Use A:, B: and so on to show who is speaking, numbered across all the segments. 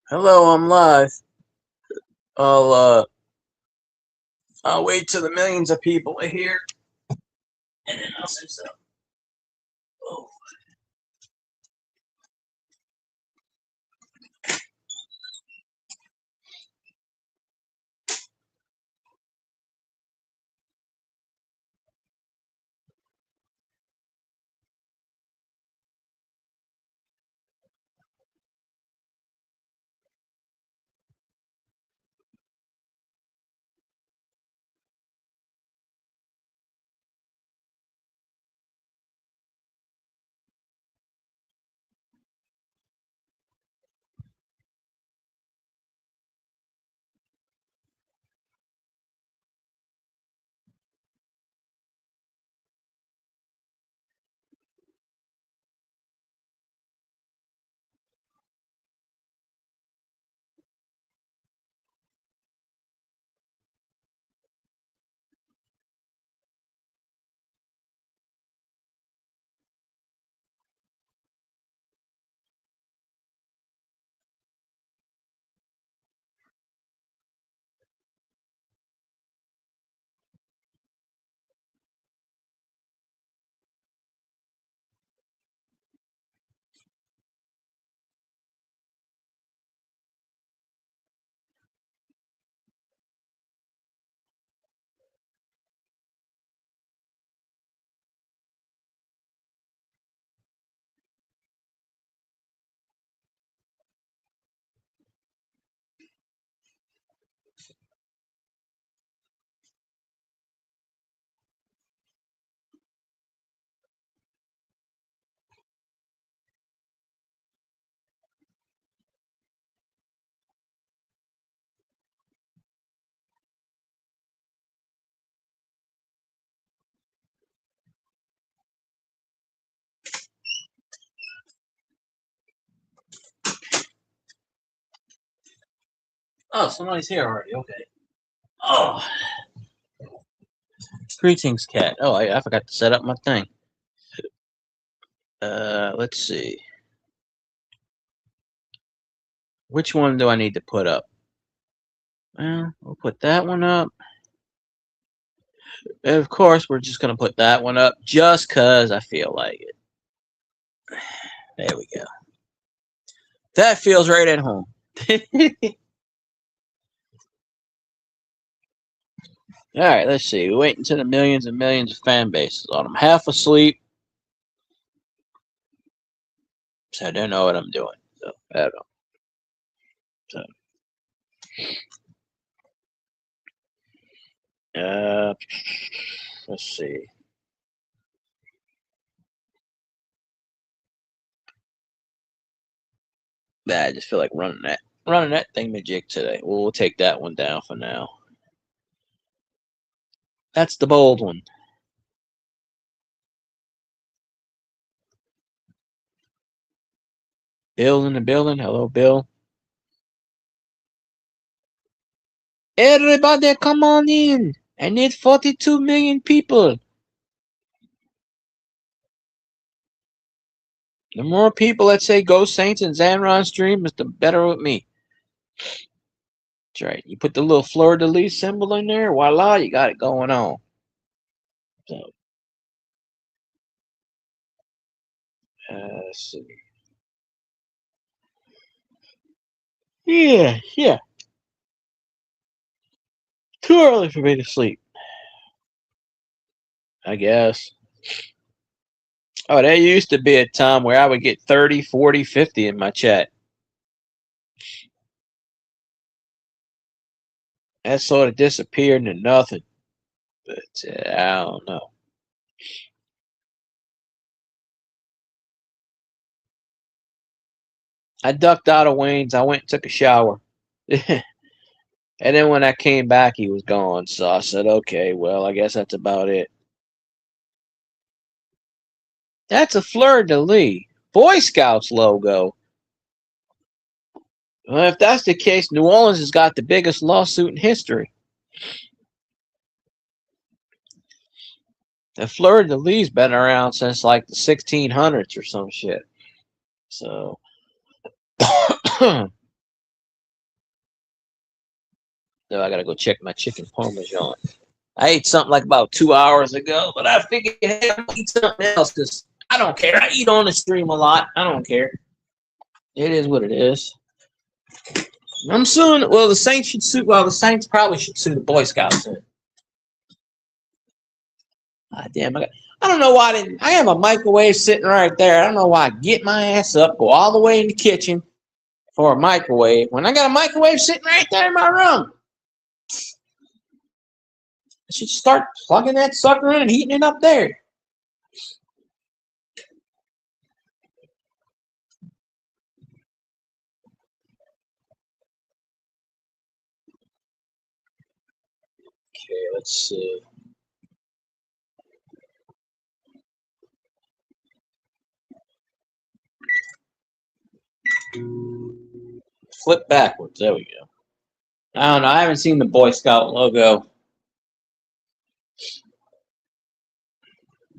A: Hello, I'm live. I'll uh I'll wait till the millions of people are here and then I'll say so. Oh. Oh, somebody's here already. Okay. Oh, greetings, cat. Oh, I forgot to set up my thing. Let's see. Which one do I need to put up? Well, we'll put that one up. And of course, we're just gonna put that one up just cause I feel like it. There we go. That feels right at home. All right, let's see. We wait until the millions and millions of fan bases on them. Half asleep, so I don't know what I'm doing. So I don't know. So, uh, let's see. I just feel like running that thingamajig today. We'll take that one down for now. That's the bold one. Bill's in the building. Hello, Bill. Everybody, come on in. I need 42 million people. The more people that say Go Saints and Zanron streams, the better with me. That's right. You put the little fleur de lis symbol in there, voila, you got it going on. So, let's see. Yeah. Too early for me to sleep, I guess. Oh, there used to be a time where I would get 30, 40, 50 in my chat. That sort of disappeared into nothing. But I don't know. I ducked out of Wayne's. I went and took a shower. And then when I came back, he was gone. So I said, okay, well, I guess that's about it. That's a fleur de lis. Boy Scouts logo. Well, if that's the case, New Orleans has got the biggest lawsuit in history. The fleur de lis been around since like the 1600s or some shit. So So I gotta go check my chicken parmesan. I ate something like about 2 hours ago, but I figured, hey, I'm gonna eat something else because I don't care. I eat on the stream a lot. I don't care. It is what it is. I'm suing. Well, the Saints should sue. Well, the Saints probably should sue the Boy Scouts. Damn, I don't know why I didn't. I have a microwave sitting right there. I don't know why I get my ass up, go all the way in the kitchen for a microwave when I got a microwave sitting right there in my room. I should start plugging that sucker in and heating it up there. Okay, let's see. Flip backwards. There we go. I don't know. I haven't seen the Boy Scout logo.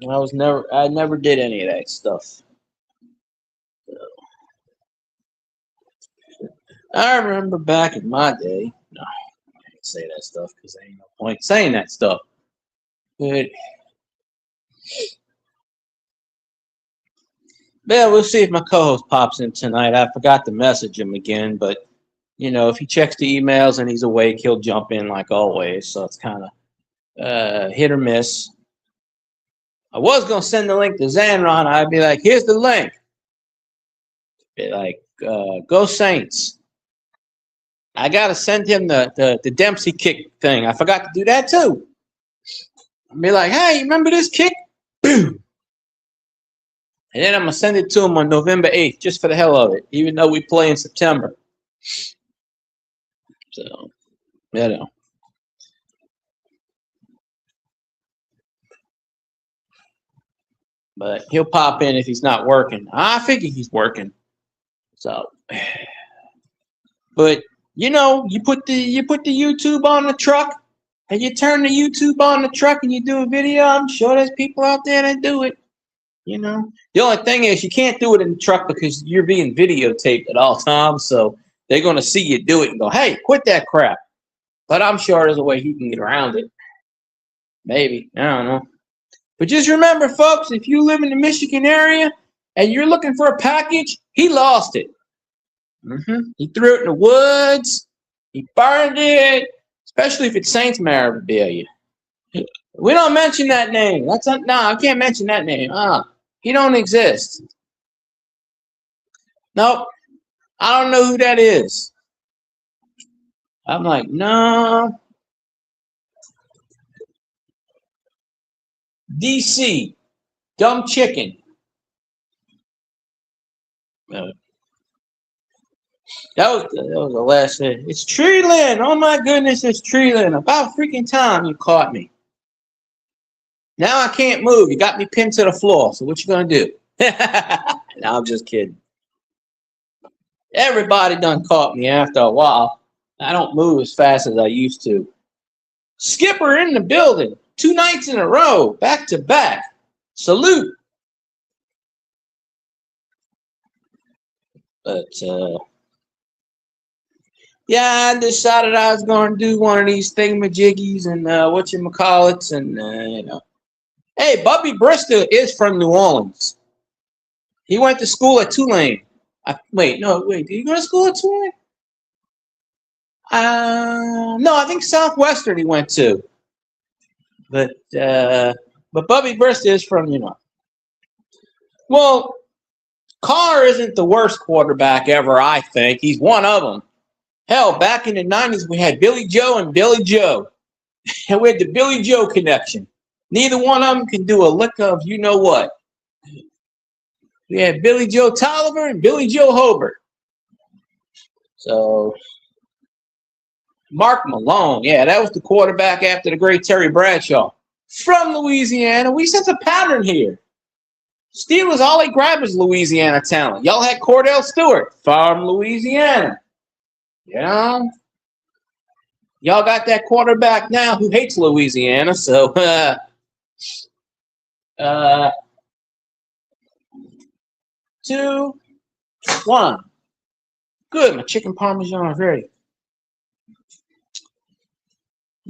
A: I never did any of that stuff. So, I remember back in my day. No, I can't say that stuff because there ain't no point saying that stuff. But yeah, we'll see if my co-host pops in tonight. I forgot to message him again, but you know, if he checks the emails and he's awake, he'll jump in like always. So it's kind of hit or miss. I was gonna send the link to Zanron. I'd be like, "Here's the link." Be like, "Go Saints." I gotta send him the Dempsey kick thing. I forgot to do that too. I'd be like, "Hey, remember this kick?" Boom. And then I'm gonna send it to him on November 8th, just for the hell of it, even though we play in September. So, you know. But he'll pop in if he's not working. I figure he's working. So, but you know, you put the YouTube on the truck, and you turn the YouTube on the truck, and you do a video. I'm sure there's people out there that do it. You know, the only thing is you can't do it in the truck because you're being videotaped at all times. So they're gonna see you do it and go, "Hey, quit that crap." But I'm sure there's a way he can get around it. Maybe, I don't know. But just remember, folks, if you live in the Michigan area and you're looking for a package, he lost it. He threw it in the woods. He burned it, especially if it's Saints memorabilia. We don't mention that name. No, I can't mention that name. He don't exist. Nope. I don't know who that is. I'm like, no. DC, dumb chicken. That was the last thing. It's Treeland. Oh my goodness, it's Treeland. About freaking time you caught me. Now I can't move. You got me pinned to the floor. So what you gonna do? No, I'm just kidding. Everybody done caught me after a while. I don't move as fast as I used to. Skipper in the building. 2 nights in a row. Back to back. Salute. But yeah, I decided I was going to do one of these thingamajiggies and whatchamacallits and you know. Hey, Bubby Brister is from New Orleans. He went to school at Tulane. Wait, did he go to school at Tulane? No, I think Southwestern he went to. But Bubby Brister is from, you know. Well, Carr isn't the worst quarterback ever, I think. He's one of them. Hell, back in the 90s, we had Billy Joe and Billy Joe. And we had the Billy Joe connection. Neither one of them can do a lick of you know what. We had Billy Joe Tolliver and Billy Joe Hobert. So, Mark Malone, yeah, that was the quarterback after the great Terry Bradshaw. From Louisiana, we sense a pattern here. Steelers, all they grab is Louisiana talent. Y'all had Cordell Stewart from Louisiana. You know? Y'all got that quarterback now who hates Louisiana, so 2, 1. Good, my chicken parmesan is ready.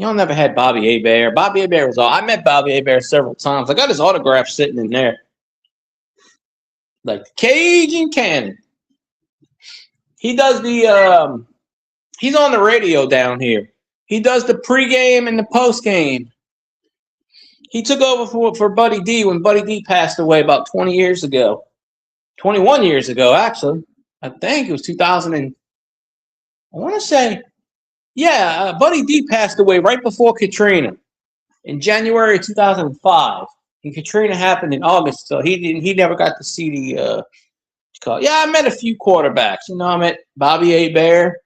A: Y'all never had Bobby Hebert. Bobby Hebert was all. I met Bobby Hebert several times. I got his autograph sitting in there. Like Cajun Cannon. He does the he's on the radio down here. He does the pregame and the postgame. He took over for Buddy D when Buddy D passed away about 20 years ago. 21 years ago, actually. I think it was 2000 and I want to say, yeah, Buddy D passed away right before Katrina in January of 2005. And Katrina happened in August, so he never got to see the call. Yeah, I met a few quarterbacks. You know, I met Bobby Hebert,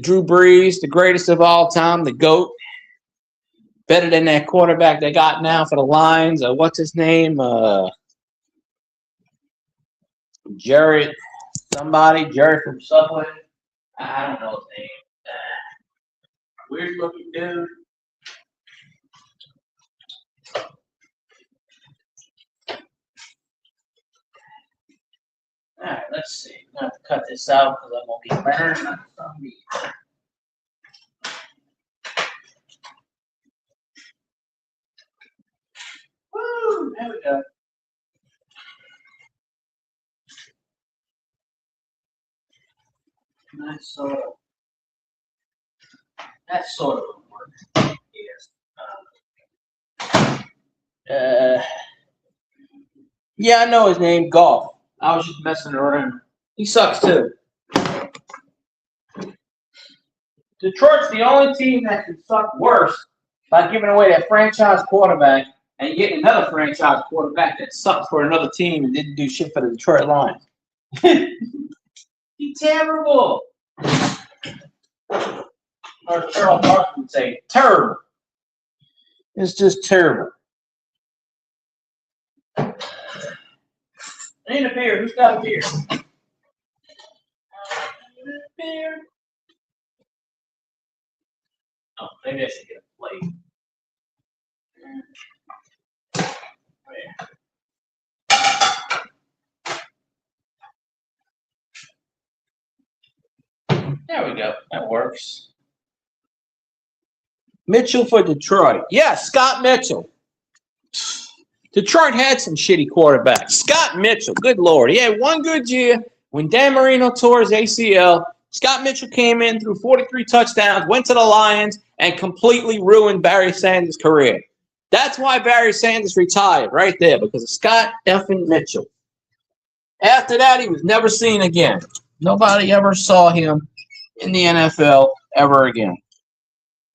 A: Drew Brees, the greatest of all time, the GOAT. Better than that quarterback they got now for the Lions. What's his name? Jared from Subway. I don't know his name. Weird looking dude. All right, let's see. I'm gonna have to cut this out because I'm gonna be burned on some meat. Woo! There we go. That sort of works. Yes. Yeah, I know his name. Golf. I was just messing around. He sucks too. Detroit's the only team that can suck worse by giving away that franchise quarterback and getting another franchise quarterback that sucks for another team and didn't do shit for the Detroit Lions. He's terrible. Or Charles Barkley would say, terrible. It's just terrible. I need a beer. Who's got a beer? Beer. Oh, maybe I should get a plate. There we go. That works. Mitchell for Detroit. Yeah, Scott Mitchell. Detroit had some shitty quarterbacks. Scott Mitchell, good Lord. He had one good year when Dan Marino tore his ACL. Scott Mitchell came in, threw 43 touchdowns, went to the Lions, and completely ruined Barry Sanders' career. That's why Barry Sanders retired right there, because of Scott effing Mitchell. After that, he was never seen again. Nobody ever saw him in the NFL ever again.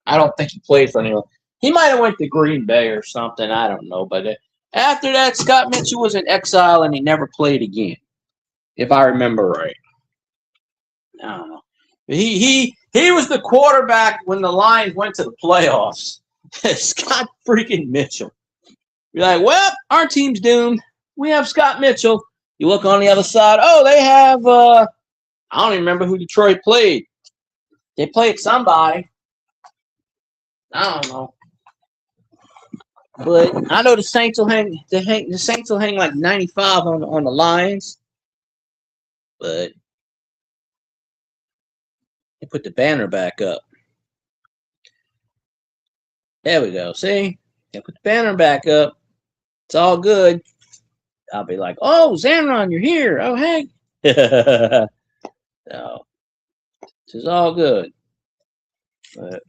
A: I don't think he played for anyone. He might have went to Green Bay or something. I don't know. But after that, Scott Mitchell was in exile and he never played again, if I remember right. I don't know. He was the quarterback when the Lions went to the playoffs. Scott freaking Mitchell. You're like, well, our team's doomed. We have Scott Mitchell. You look on the other side. Oh, they have. I don't even remember who Detroit played. They played somebody. I don't know. But I know the Saints will hang. The Saints will hang like 95 on the Lions. But they put the banner back up. There we go. See? They put the banner back up. It's all good. I'll be like, oh, Zanron, you're here. Oh, hey. No. This is all good. But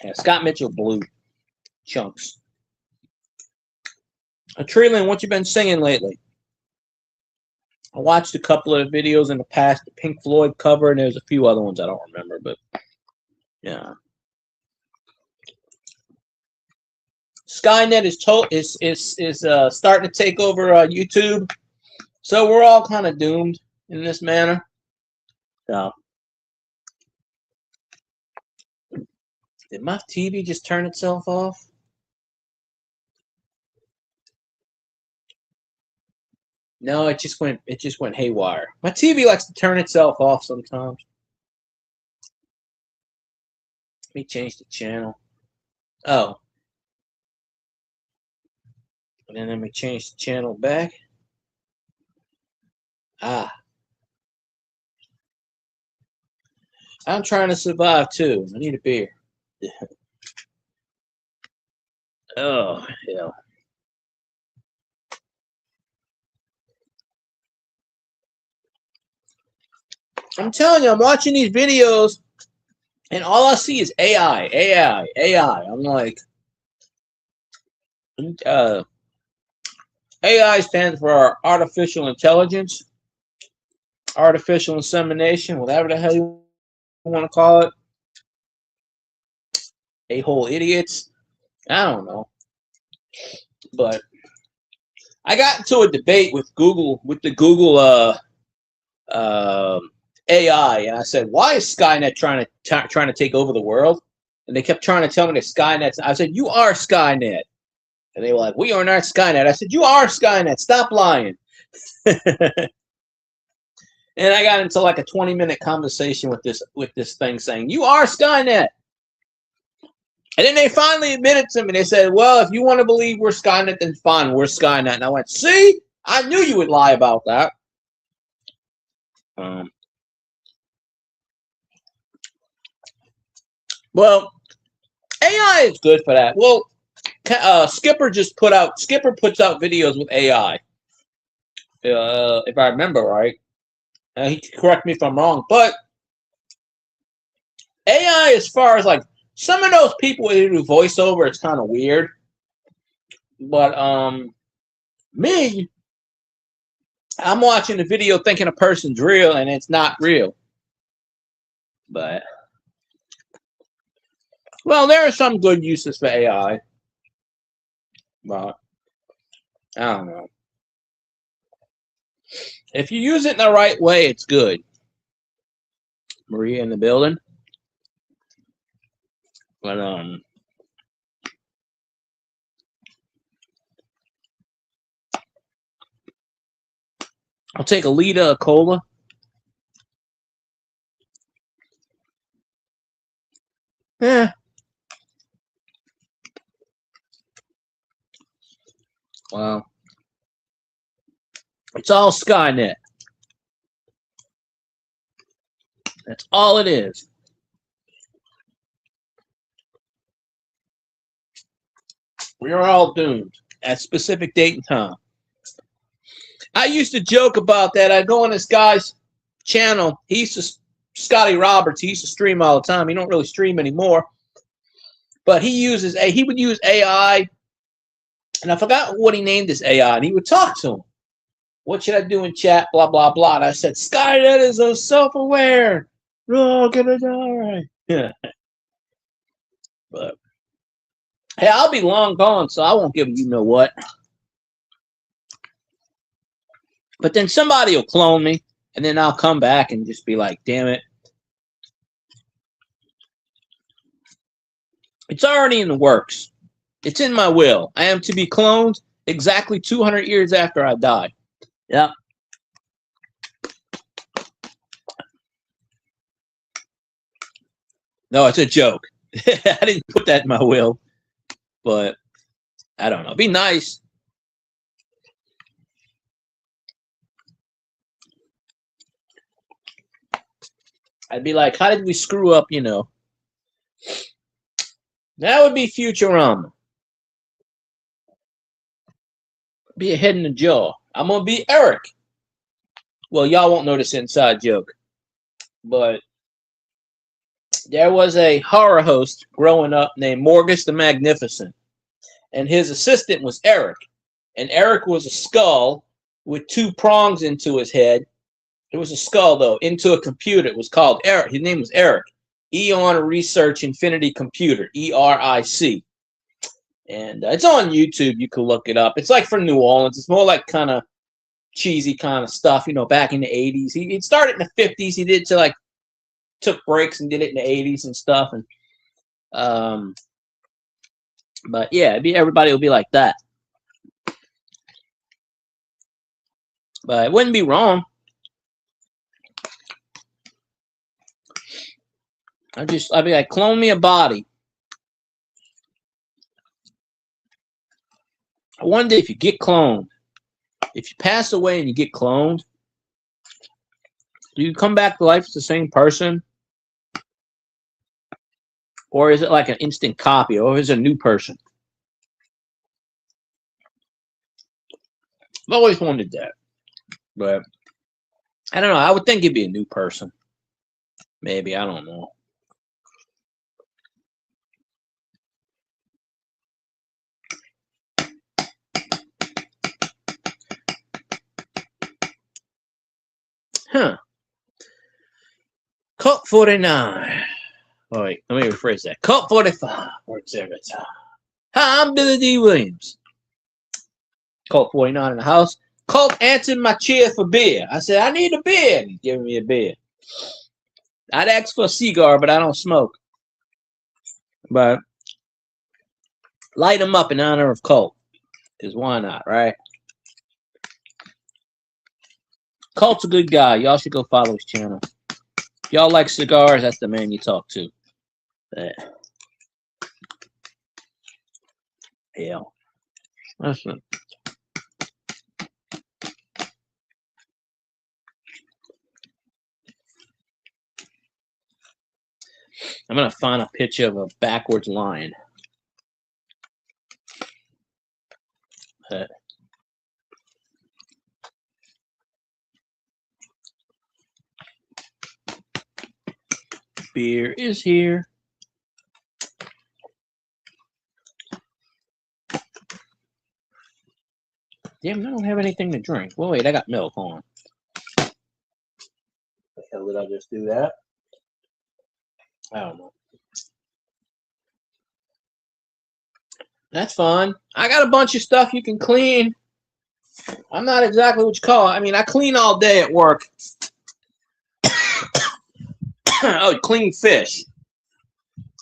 A: yeah, Scott Mitchell blew chunks. Treeland, what you been singing lately? I watched a couple of videos in the past, the Pink Floyd cover, and there's a few other ones I don't remember, but yeah. Skynet is starting to take over YouTube, so we're all kind of doomed in this manner. So, did my TV just turn itself off? No, it just went haywire. My TV likes to turn itself off sometimes. Let me change the channel. Oh. And then let me change the channel back. Ah. I'm trying to survive too. I need a beer. Oh, hell. I'm telling you, I'm watching these videos, and all I see is AI, AI, AI. I'm like, AI stands for artificial intelligence, artificial insemination, whatever the hell you want to call it. A-hole idiots. I don't know. But I got into a debate with Google, with the Google AI, and I said, "Why is Skynet trying to take over the world?" And they kept trying to tell me that Skynet. I said, "You are Skynet," and they were like, "We are not Skynet." I said, "You are Skynet. Stop lying." And I got into like a 20-minute conversation with this thing saying, "You are Skynet." And then they finally admitted to me. They said, "Well, if you want to believe we're Skynet, then fine, we're Skynet." And I went, "See, I knew you would lie about that." Well, AI is good for that. Well, Skipper puts out videos with AI. If I remember right, he can correct me if I'm wrong, but AI, as far as like some of those people who do voiceover, it's kind of weird. But me, I'm watching the video thinking a person's real, and it's not real. But well, there are some good uses for AI, but I don't know. If you use it in the right way, it's good. Maria in the building. But I'll take a liter of cola. Yeah. Well, it's all Skynet. That's all it is. We are all doomed at a specific date and time. I used to joke about that. I go on this guy's channel. Scotty Roberts. He used to stream all the time. He don't really stream anymore. But he would use AI, and I forgot what he named his AI, and he would talk to him. What should I do in chat? Blah, blah, blah. And I said, Skynet is a self-aware. Oh, gonna die. Yeah. But hey, I'll be long gone, so I won't give you know what. But then somebody will clone me, and then I'll come back and just be like, damn it. It's already in the works. It's in my will. I am to be cloned exactly 200 years after I die. Yeah. No, it's a joke. I didn't put that in my will, but I don't know. Be nice. I'd be like, how did we screw up, you know? That would be Futurama. Be a head in the jaw. I'm going to be Eric. Well, y'all won't know this inside joke, but there was a horror host growing up named Morgus the Magnificent, and his assistant was Eric. And Eric was a skull with two prongs into his head. It was a skull, though, into a computer. It was called Eric. His name was Eric. Eon Research Infinity Computer, ERIC. And it's on YouTube. You can look it up. It's like from New Orleans. It's more like kind of cheesy kind of stuff, you know, back in the 80s. He started in the 50s. He did took breaks and did it in the 80s and stuff. And but yeah, everybody will be like that. But it wouldn't be wrong. I'd be like, clone me a body. One day, if you get cloned, if you pass away and you get cloned, do you come back to life as the same person? Or is it like an instant copy? Or is it a new person? I've always wondered that. But I don't know. I would think it'd be a new person. Maybe. I don't know. Huh. Cult 49. Oh, wait, let me rephrase that. Cult 45. Works every time. Hi, I'm Billy D. Williams. Cult 49 in the house. Cult answered my chair for beer. I said, I need a beer. He's giving me a beer. I'd ask for a cigar, but I don't smoke. But light him up in honor of Cult. Because why not, right? Cult's a good guy. Y'all should go follow his channel. If y'all like cigars, that's the man you talk to. Yeah. Listen. I'm going to find a picture of a backwards lion. Beer is here. Damn, I don't have anything to drink. Well, wait, I got milk on. The hell did I just do that? I don't know. That's fun. I got a bunch of stuff you can clean. I'm not exactly what you call it. I mean, I clean all day at work. Oh, clean fish.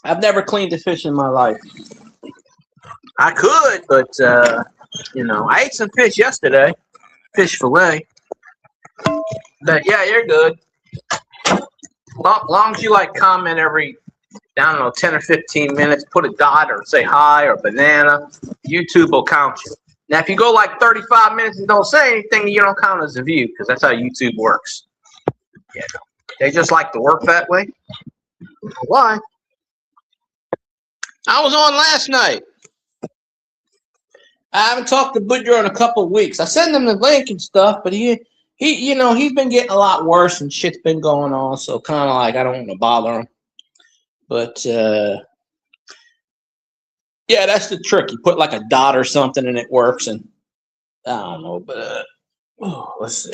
A: I've never cleaned a fish in my life. I could, but, you know, I ate some fish yesterday. Fish fillet. But, yeah, you're good. Long as you, like, comment every, I don't know, 10 or 15 minutes, put a dot or say hi or banana, YouTube will count you. Now, if you go, like, 35 minutes and don't say anything, you don't count as a view because that's how YouTube works. Yeah. They just like to work that way. Why? I was on last night. I haven't talked to Boudreaux in a couple of weeks. I sent him the link and stuff, but he, you know, he's been getting a lot worse and shit's been going on. So kind of like I don't want to bother him. But yeah, that's the trick. You put like a dot or something and it works. And I don't know, but let's see.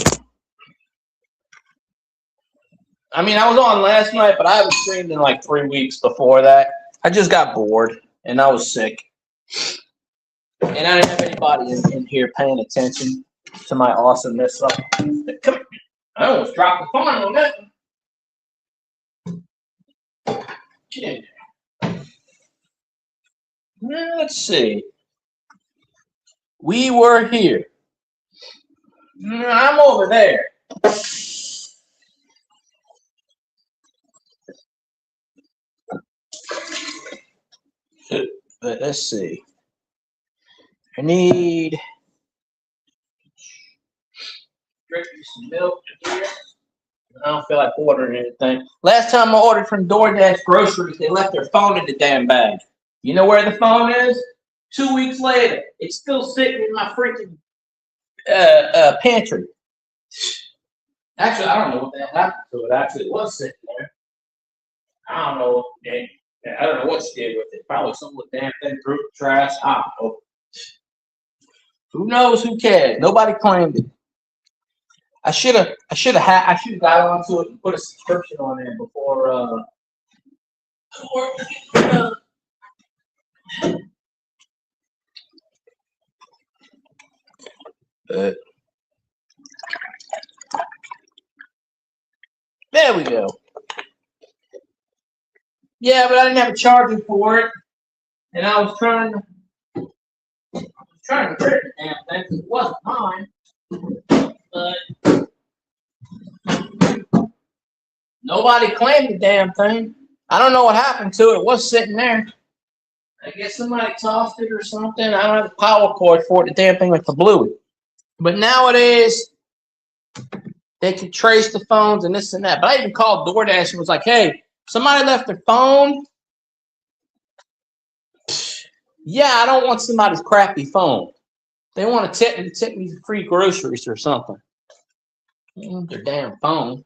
A: I mean, I was on last night, but I haven't streamed in like 3 weeks before that. I just got bored and I was sick. And I didn't have anybody in here paying attention to my awesomeness. So, come, I almost dropped the phone on that. Yeah. Let's see. We were here. I'm over there. But let's see. I need drink me some milk here. I don't feel like ordering anything. Last time I ordered from DoorDash groceries, they left their phone in the damn bag. You know where the phone is? 2 weeks later, it's still sitting in my freaking pantry. Actually, I don't know what the hell happened to it. Actually, it was sitting there. I don't know. I don't know what she did with it. Probably some of the damn thing threw the trash. I don't know. Who knows? Who cares? Nobody claimed it. I should have got onto it and put a subscription on there before. There we go. Yeah, but I didn't have a charger for it, and I was trying to trigger the damn thing because it wasn't mine. But nobody claimed the damn thing. I don't know what happened to it. It was sitting there. I guess somebody tossed it or something. I don't have the power cord for it. The damn thing like blew it. But nowadays, they can trace the phones and this and that. But I even called DoorDash and was like, hey, somebody left their phone Yeah, I don't want somebody's crappy phone. They want to tip me free groceries or something. Their damn phone.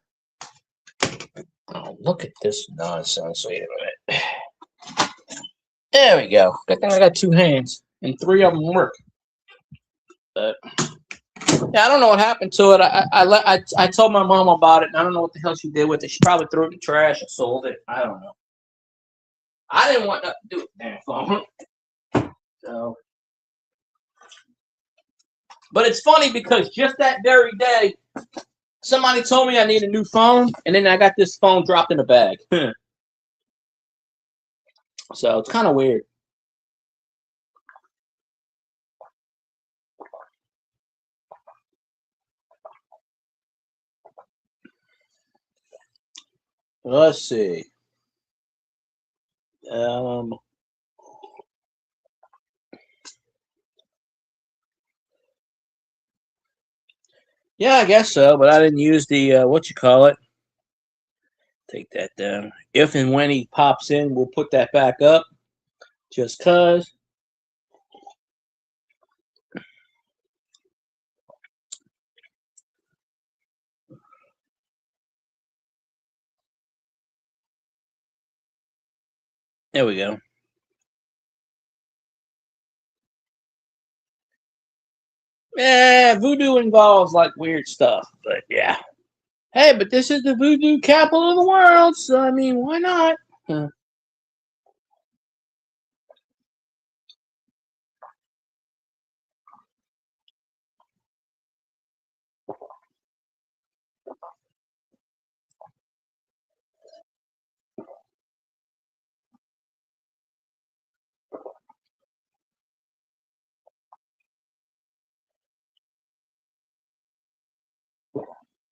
A: Oh, look at this nonsense. Wait a minute. There we go. Good thing I got two hands, and three of them work. But yeah, I don't know what happened to it. I told my mom about it, and I don't know what the hell she did with it. She probably threw it in the trash and sold it. I don't know. I didn't want nothing to do with the damn phone. So, but it's funny because just that very day, somebody told me I need a new phone, and then I got this phone dropped in a bag. So it's kind of weird. Let's see. Yeah, I guess so, but I didn't use the what you call it. Take that down. If and when he pops in, we'll put that back up. Just cause. There we go. Yeah, voodoo involves like weird stuff, but yeah. Hey, but this is the voodoo capital of the world, so I mean, why not?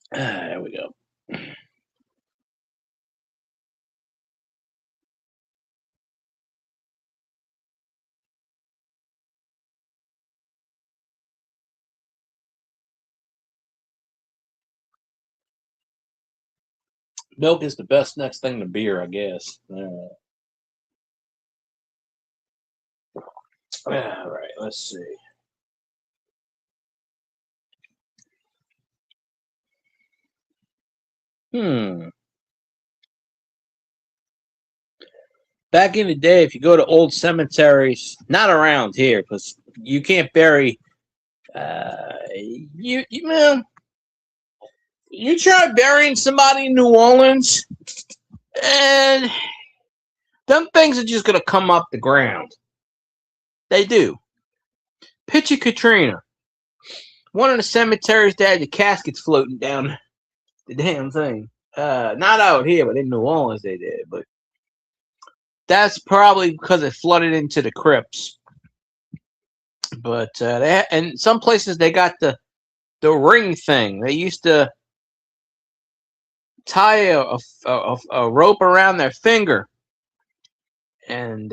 A: There we go. Milk is the best next thing to beer, I guess. All right, let's see. Back in the day, if you go to old cemeteries, not around here, because you can't bury. Man, you try burying somebody in New Orleans, and them things are just gonna come up the ground. They do. Picture Katrina. One of the cemeteries that had the caskets floating down the damn thing. Not out here, but in New Orleans they did. But that's probably because it flooded into the crypts. But and some places they got the ring thing. They used to tie a rope around their finger, and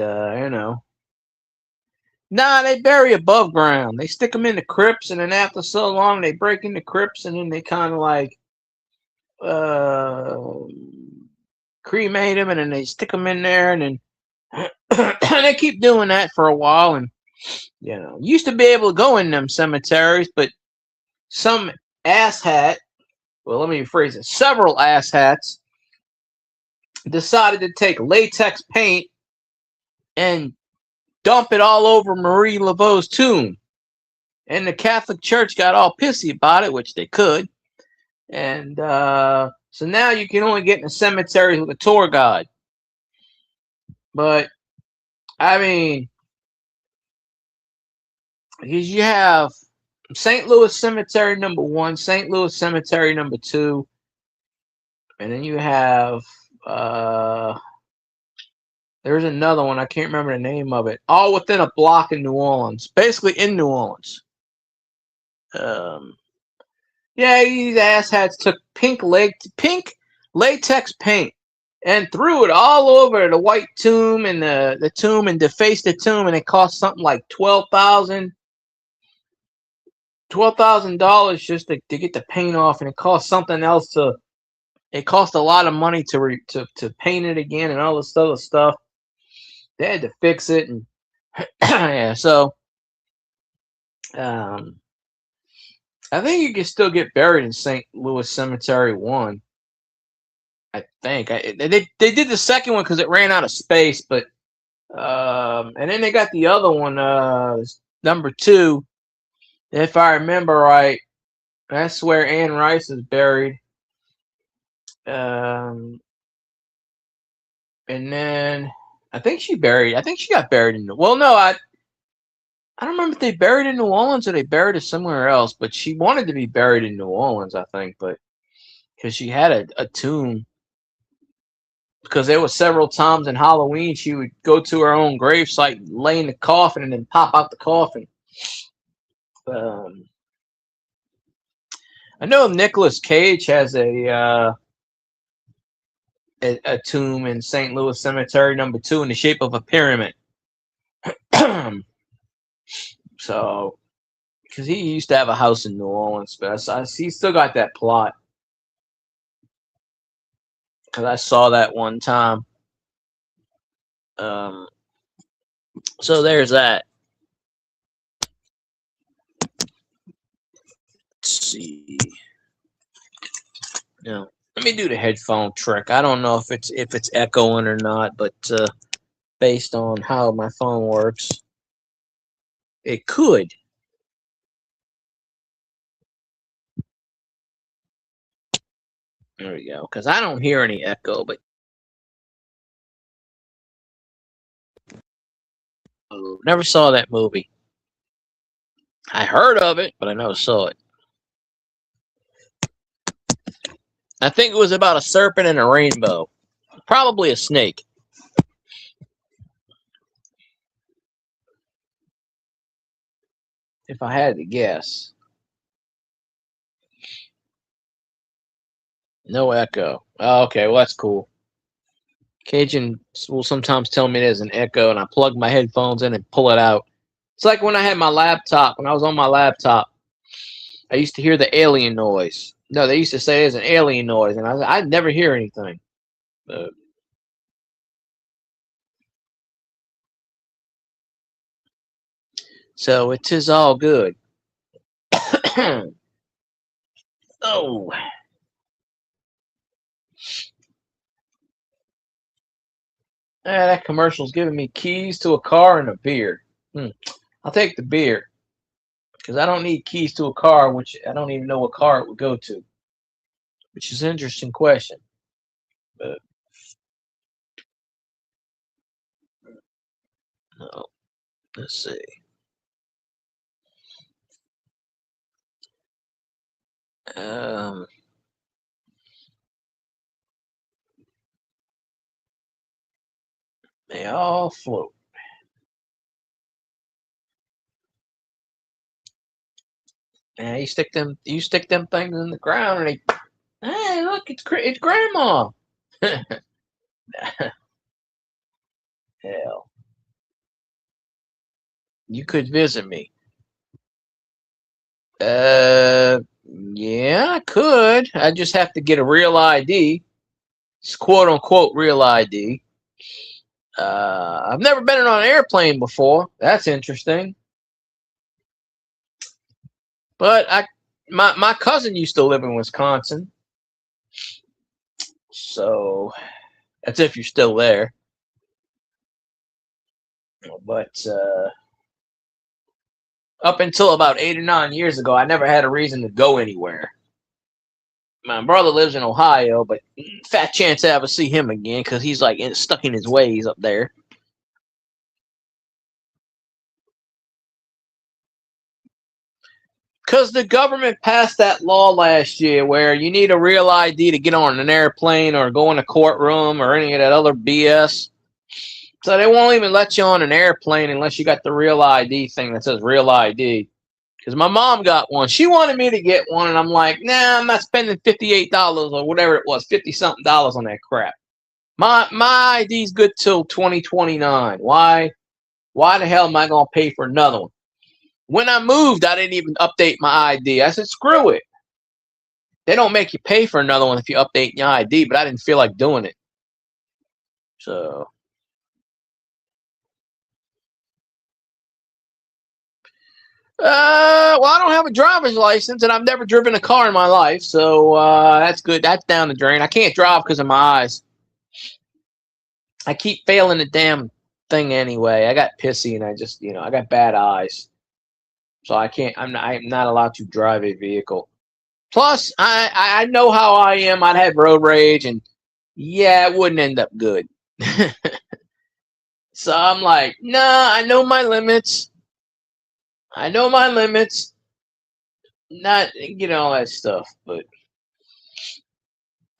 A: nah, they bury above ground. They stick them in the crypts, and then after so long, they break in the crypts, and then they kind of like uh, cremate them, and then they stick them in there, and then and they keep doing that for a while. And used to be able to go in them cemeteries, but some asshat, well, let me rephrase it, several asshats decided to take latex paint and dump it all over Marie Laveau's tomb. And the Catholic Church got all pissy about it, which they could. And so now you can only get in the cemeteries with a tour guide. But, I mean, because you have St. Louis Cemetery number 1, St. Louis Cemetery number 2, and then you have there's another one, I can't remember the name of it, all within a block in New Orleans, basically in New Orleans. Yeah, these asshats took pink latex paint and threw it all over the white tomb and the tomb and defaced the tomb, and it cost something like $12,000 just to get the paint off, and it cost something else to. It cost a lot of money to paint it again and all this other stuff. They had to fix it, and Yeah, so um, I think you can still get buried in St. Louis Cemetery 1. I think they did the second one because it ran out of space, but and then they got the other one, number 2, if I remember right. That's where Anne Rice is buried. Um, and then I think she got buried in. Well, no, I don't remember if they buried in New Orleans or they buried her somewhere else. But she wanted to be buried in New Orleans, I think, but because she had a tomb. Because there were several times in Halloween she would go to her own gravesite, lay in the coffin, and then pop out the coffin. Um, I know Nicolas Cage has a tomb in St. Louis Cemetery number 2 in the shape of a pyramid. So, because he used to have a house in New Orleans, but he still got that plot. Because I saw that one time. Um, so there's that. Let's see. Now, let me do the headphone trick. I don't know if it's echoing or not, but based on how my phone works, it could. There we go. Because I don't hear any echo, but never saw that movie. I heard of it, but I never saw it. I think it was about a serpent and a rainbow. Probably a snake. If I had to guess. No echo. Oh, okay, well, that's cool. Cajun will sometimes tell me there's an echo, and I plug my headphones in and pull it out. It's like when I had my laptop. When I was on my laptop, I used to hear the alien noise. No, they used to say there's an alien noise, and I'd never hear anything. So it is all good. Oh. That commercial's giving me keys to a car and a beer. I'll take the beer because I don't need keys to a car, which I don't even know what car it would go to, which is an interesting question. But no, let's see. Um, they all float. And you stick them things in the ground, and hey, look, it's grandma. Hell, you could visit me. Yeah, I could. I just have to get a real ID. It's quote unquote real ID. I've never been on an airplane before. That's interesting. But my cousin used to live in Wisconsin. So that's if you're still there. But up until about 8 or 9 years ago, I never had a reason to go anywhere. My brother lives in Ohio, but fat chance I ever see him again because he's like stuck in his ways up there. Because the government passed that law last year where you need a real ID to get on an airplane or go in a courtroom or any of that other BS. So they won't even let you on an airplane unless you got the real ID thing that says real ID. Because my mom got one. She wanted me to get one, and I'm like, nah, I'm not spending $58 or whatever it was, 50 something dollars on that crap. My ID's good till 2029. Why the hell am I gonna pay for another one? When I moved, I didn't even update my ID. I said, screw it. They don't make you pay for another one if you update your ID, but I didn't feel like doing it. So Well, I don't have a driver's license, and I've never driven a car in my life, so that's good. That's down the drain. I can't drive because of my eyes. I keep failing the damn thing anyway. I got pissy, and I just, I got bad eyes, so I can't. I'm not allowed to drive a vehicle. Plus, I know how I am. I'd have road rage, and yeah, it wouldn't end up good. So I'm like, nah, I know my limits. I know my limits. Not, all that stuff, but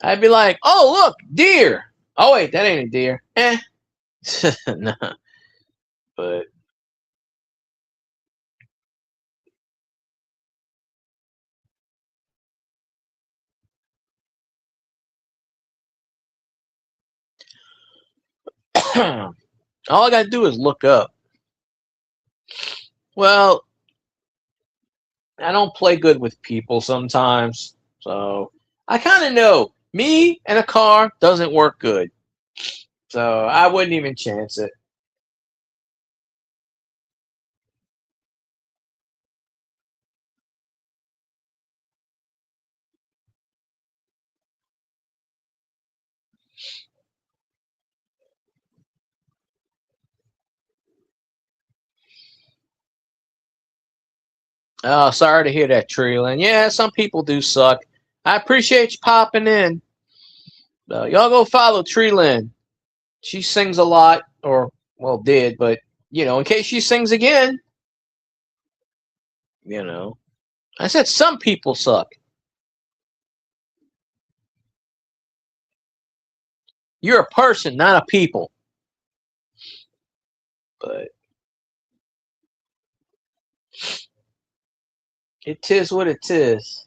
A: I'd be like, oh, look, deer. Oh, wait, that ain't a deer. Nah, but all I got to do is look up. Well, I don't play good with people sometimes, so I kind of know me and a car doesn't work good. So I wouldn't even chance it. Oh, sorry to hear that, Treeland. Yeah, some people do suck. I appreciate you popping in. Y'all go follow Treeland. She sings a lot, or well, did, but in case she sings again, you know. I said some people suck. You're a person, not a people. But it is what it is.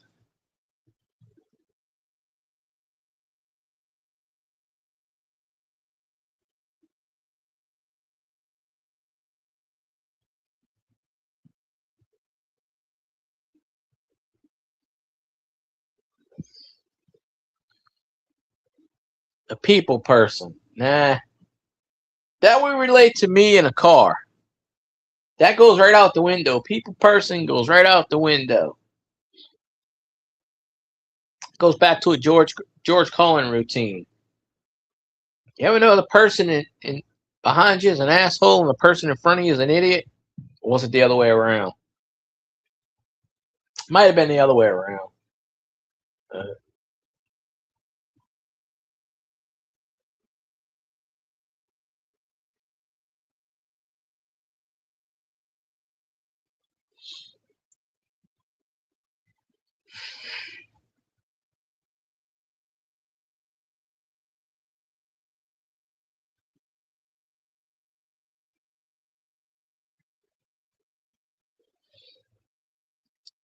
A: A people person. Nah. That would relate to me in a car. That goes right out the window. People person goes right out the window. Goes back to a George Carlin routine. You ever know the person in behind you is an asshole and the person in front of you is an idiot? Or was it the other way around? Might have been the other way around. Uh,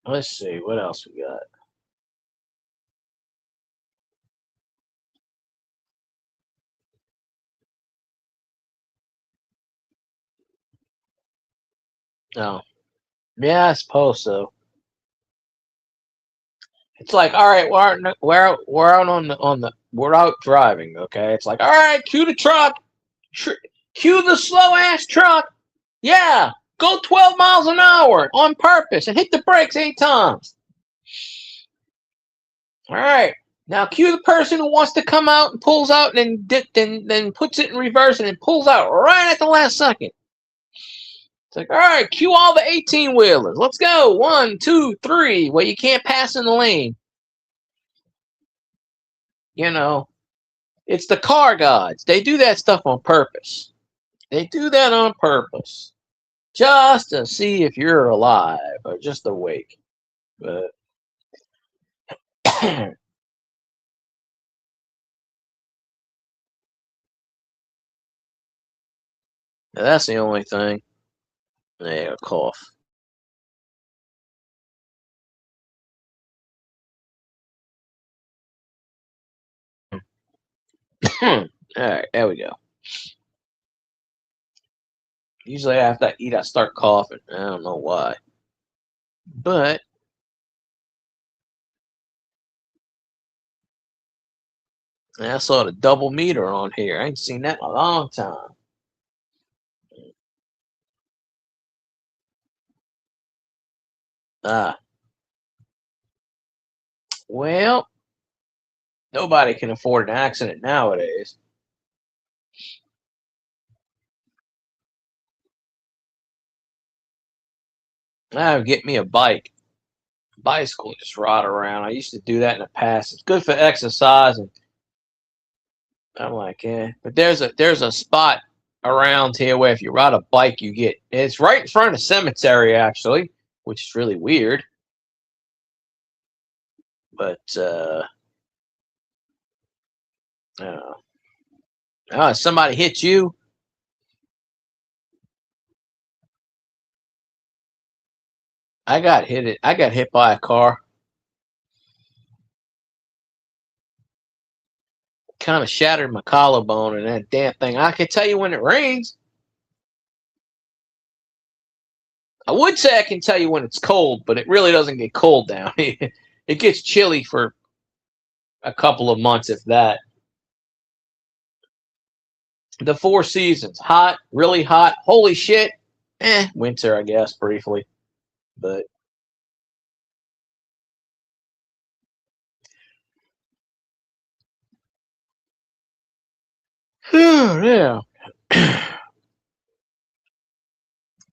A: let's see what else we got. Oh, yeah, I suppose so. It's like, all right, we're out we're out driving. Okay, it's like, all right, cue the truck, cue the slow ass truck. Yeah, go 12 miles an hour on purpose and hit the brakes 8 times. All right. Now cue the person who wants to come out and pulls out and then puts it in reverse and then pulls out right at the last second. It's like, all right, cue all the 18 wheelers. Let's go. 1, 2, 3. Well, you can't pass in the lane. You know, it's the car gods. They do that stuff on purpose. They do that on purpose. Just to see if you're alive or just awake. But that's the only thing. Yeah, cough. All right, there we go. Usually after I eat, I start coughing. I don't know why. But I saw the double meter on here. I ain't seen that in a long time. Ah, well, nobody can afford an accident nowadays. I would get me a bike. Bicycle, just ride around. I used to do that in the past. It's good for exercise, and I'm like, yeah. But there's a spot around here where if you ride a bike, you get it's right in front of the cemetery actually, which is really weird. But uh, somebody hit you. I got hit by a car. Kind of shattered my collarbone and that damn thing. I can tell you when it rains. I would say I can tell you when it's cold, but it really doesn't get cold down. It gets chilly for a couple of months, if that. The four seasons: hot, really hot, holy shit, winter, I guess, briefly. But yeah,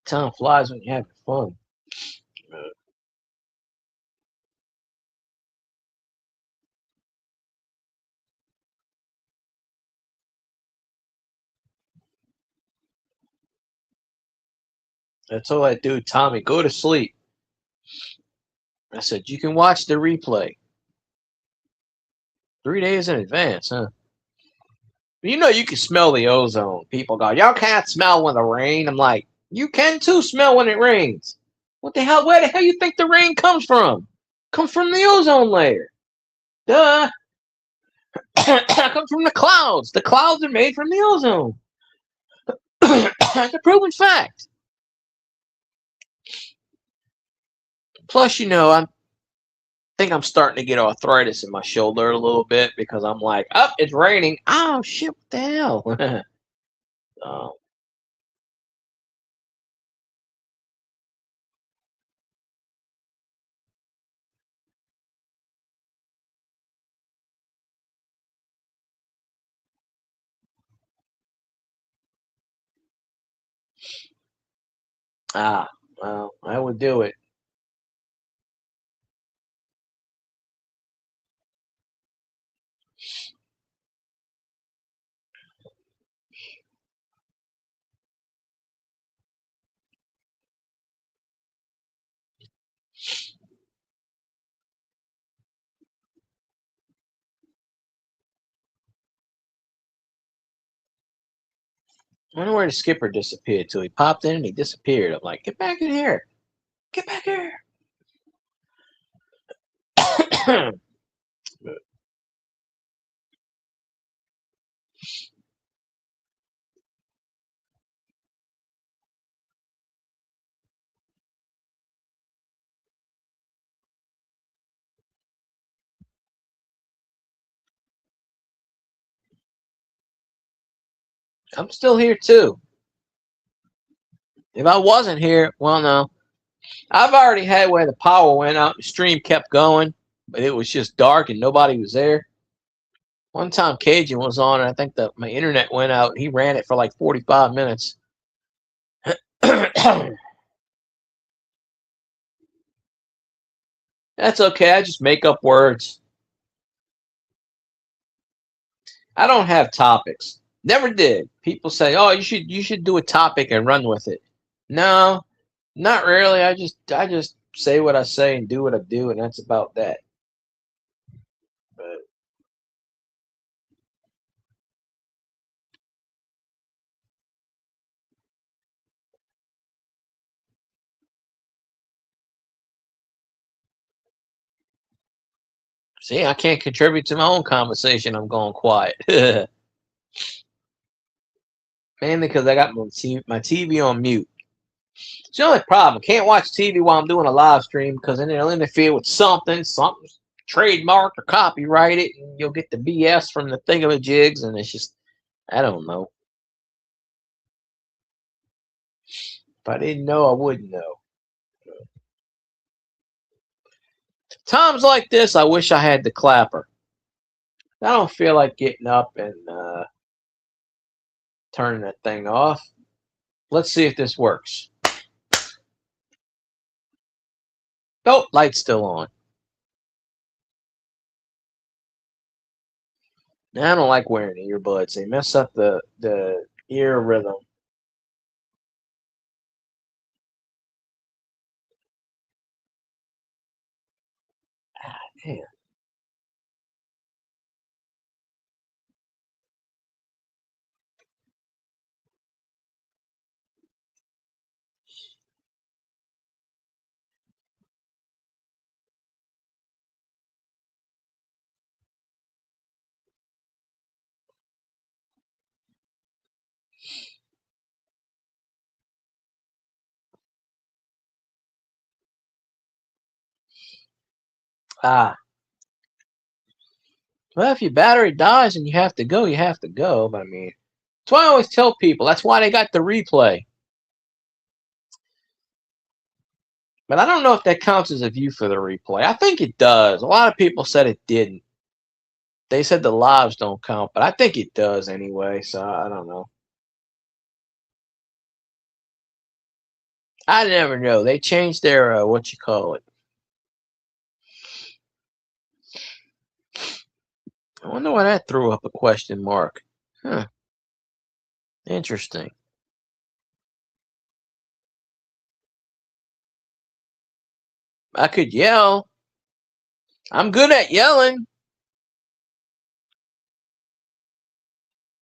A: time flies when you're having fun. That's all I do, Tommy. Go to sleep. I said you can watch the replay 3 days in advance, huh? You know you can smell the ozone. People go, y'all can't smell when the rain. I'm like, you can too smell when it rains. What the hell? Where the hell you think the rain comes from? Comes from the ozone layer. Duh. Comes from the clouds. The clouds are made from the ozone. It's a proven fact. Plus, I think I'm starting to get arthritis in my shoulder a little bit because I'm like, oh, it's raining. Oh shit, what the hell? um, ah, well, I would do it. I wonder where the skipper disappeared to. He popped in and he disappeared. I'm like, get back in here. Get back here. I'm still here too. If I wasn't here, well, no. I've already had where the power went out, the stream kept going, but it was just dark and nobody was there. One time Cajun was on, and I think that my internet went out. He ran it for like 45 minutes. That's okay. I just make up words. I don't have topics. Never did. People say, "Oh, you should do a topic and run with it." No, not really. I just say what I say and do what I do, and that's about that. But see, I can't contribute to my own conversation. I'm going quiet. Mainly because I got my TV on mute. It's the only problem. I can't watch TV while I'm doing a live stream because then it'll interfere with something trademarked or copyrighted, and you'll get the BS from the thingamajigs, and it's just, I don't know. If I didn't know, I wouldn't know. Times like this, I wish I had the clapper. I don't feel like getting up and turning that thing off. Let's see if this works. Oh, light's still on. Now, I don't like wearing earbuds. They mess up the ear rhythm. Man. Ah. Well, if your battery dies and you have to go, you have to go. But I mean, that's why I always tell people. That's why they got the replay. But I don't know if that counts as a view for the replay. I think it does. A lot of people said it didn't. They said the lives don't count, but I think it does anyway. So I don't know. I never know. They changed their what you call it. I wonder why that threw up a question mark. Huh. Interesting. I could yell. I'm good at yelling.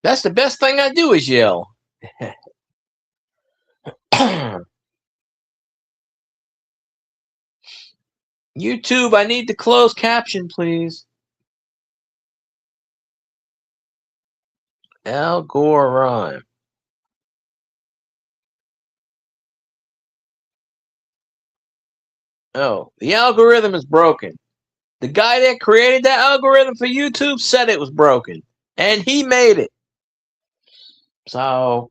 A: That's the best thing I do is yell. YouTube, I need the closed caption, please. Al Gore rhyme. Oh, the algorithm is broken. The guy that created that algorithm for YouTube said it was broken, and he made it. So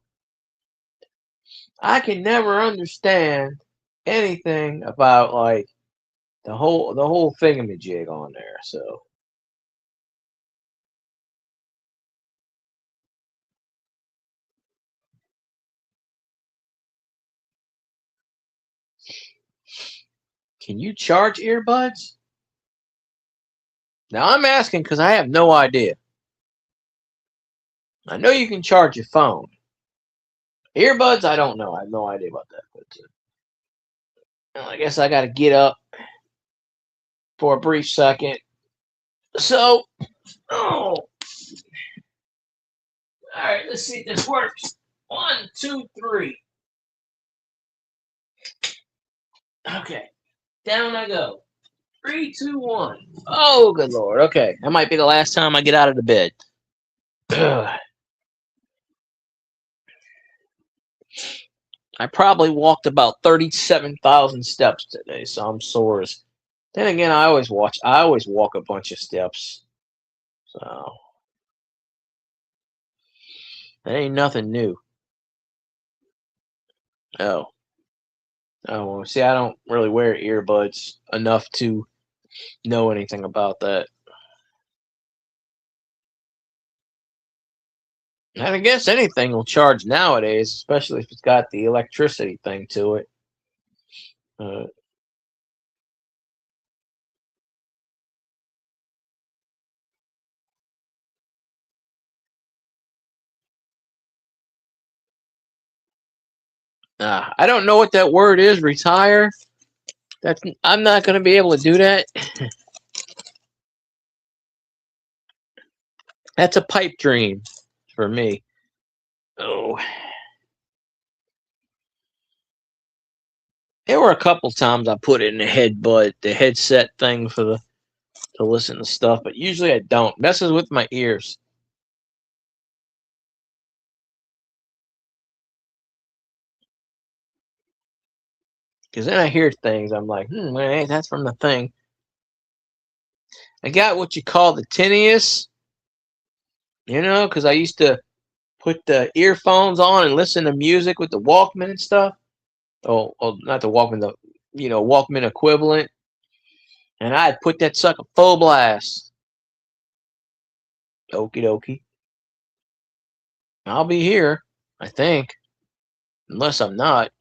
A: I can never understand anything about like the whole thingamajig on there. So can you charge earbuds? Now I'm asking because I have no idea. I know you can charge your phone. Earbuds, I don't know. I have no idea about that. But I guess I got to get up for a brief second. So, all right, let's see if this works. 1, 2, 3. Okay, down I go. 3, 2, 1. Oh, good Lord. Okay, that might be the last time I get out of the bed. I probably walked about 37,000 steps today, so I'm sore as. Then again, I always walk a bunch of steps. So that ain't nothing new. Oh. Oh, well, see, I don't really wear earbuds enough to know anything about that. And I guess anything will charge nowadays, especially if it's got the electricity thing to it. I don't know what that word is. Retire. I'm not going to be able to do that. That's a pipe dream for me. Oh, there were a couple times I put it in the headset thing to listen to stuff, but usually I don't. Messes with my ears. Because then I hear things. I'm like, man, that's from the thing. I got what you call the tinnitus, because I used to put the earphones on and listen to music with the Walkman and stuff. Oh, not the Walkman, the Walkman equivalent. And I'd put that sucker full blast. Okie dokie. I'll be here, I think. Unless I'm not.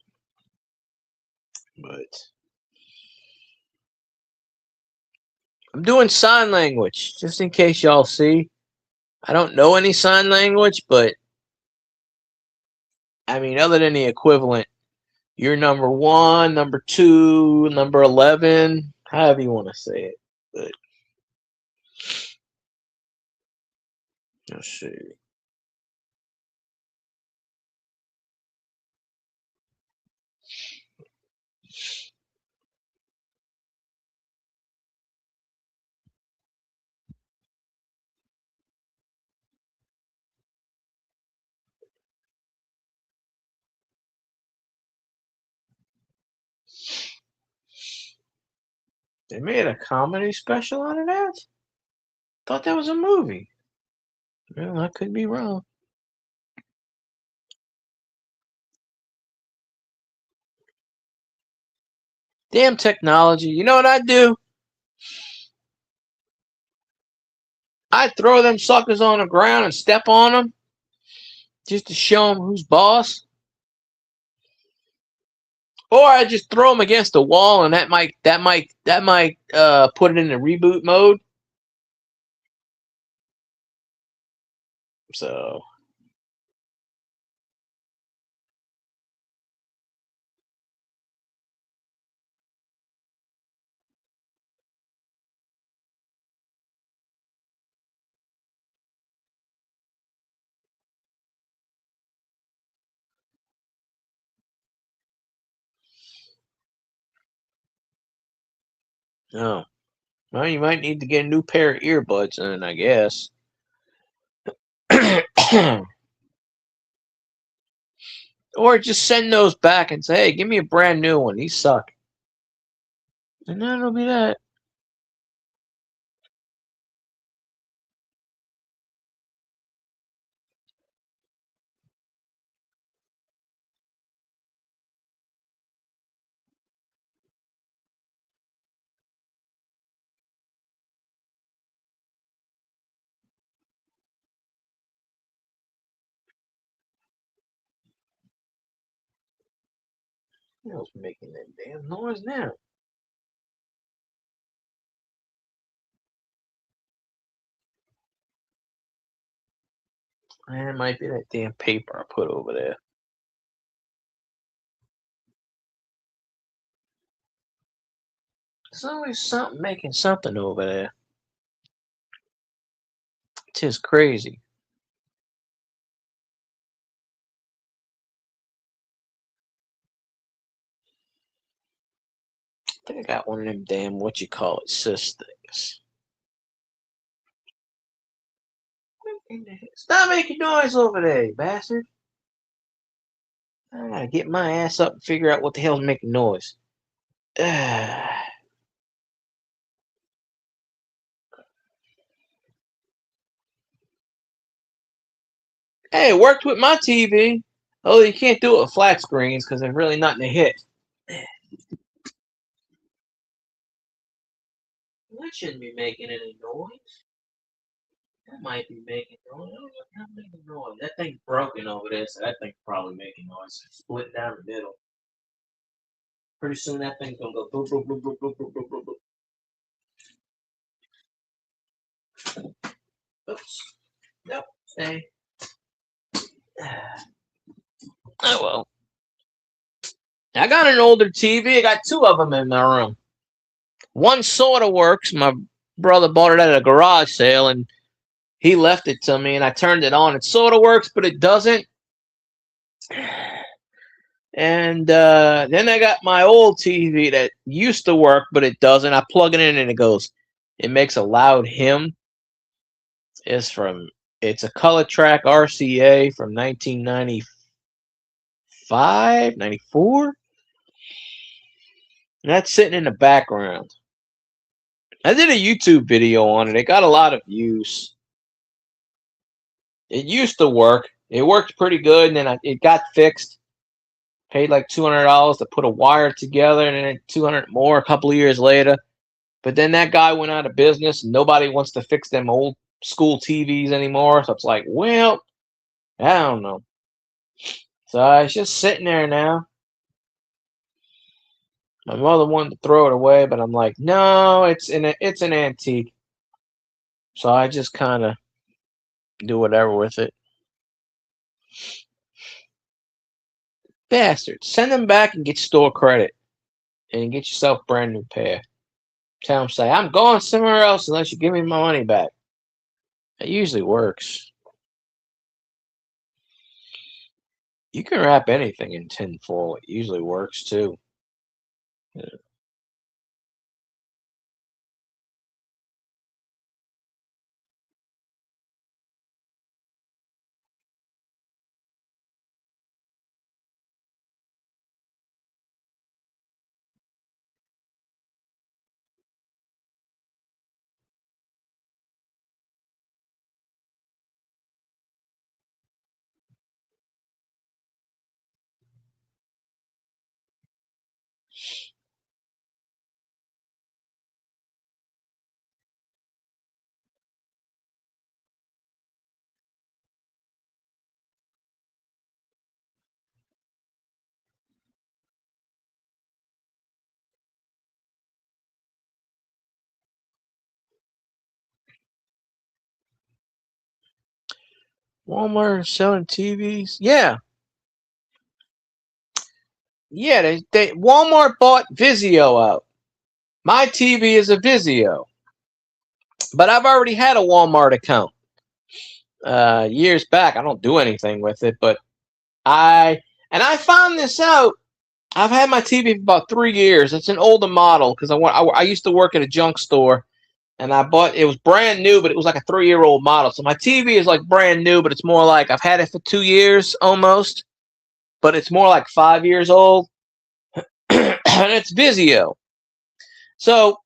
A: But I'm doing sign language, just in case y'all see. I don't know any sign language, but I mean, other than the equivalent, you're number 1, number 2, number 11, however you want to say it. But let's see. They made a comedy special out of that? Thought that was a movie. Well, I could be wrong. Damn technology. You know what I'd do? I'd throw them suckers on the ground and step on them just to show them who's boss. Or I just throw them against the wall, and that might put it in the reboot mode. So no. Well, you might need to get a new pair of earbuds in, I guess. Or just send those back and say, hey, give me a brand new one. These suck. And that'll be that. Who's making that damn noise now? And it might be that damn paper I put over there. There's always something making something over there. It's just crazy. I think I got one of them damn, what you call it, cis things. Stop making noise over there, you bastard. I gotta get my ass up and figure out what the hell's making noise. Hey, it worked with my TV. Oh, you can't do it with flat screens because there's really nothing to hit. That shouldn't be making any noise. That might be making noise. Not making noise. That thing's broken over there, so that thing's probably making noise. It's split down the middle. Pretty soon that thing's gonna go boop boop boop boop boop boop boop boop boop. Oops. Nope. Stay. Oh well. I got an older TV. I got 2 of them in my room. One sort of works. My brother bought it at a garage sale, and he left it to me, and I turned it on. It sort of works, but it doesn't. And then I got my old TV that used to work, but it doesn't. I plug it in, and it goes. It makes a loud hymn. It's a Color Track RCA from 1995, 94. And that's sitting in the background. I did a YouTube video on it. It got a lot of views. It used to work. It worked pretty good, and then it got fixed. Paid like $200 to put a wire together, and then $200 more a couple of years later. But then that guy went out of business, and nobody wants to fix them old school TVs anymore. So it's like, well, I don't know. So it's just sitting there now. My mother wanted to throw it away, but I'm like, no, it's an antique. So I just kind of do whatever with it. Bastards. Send them back and get store credit. And get yourself a brand new pair. Tell them, say, I'm going somewhere else unless you give me my money back. It usually works. You can wrap anything in tin foil. It usually works too. Yeah. Walmart selling TVs? Yeah. Yeah, they Walmart bought Vizio out. My TV is a Vizio. But I've already had a Walmart account. Years back. I don't do anything with it, but I found this out. I've had my TV for about 3 years. It's an older model because I used to work at a junk store, and I bought it was brand new, but it was like a 3-year-old model. So my TV is like brand new, but it's more like I've had it for 2 years almost, but it's more like 5 years old, and it's Vizio. So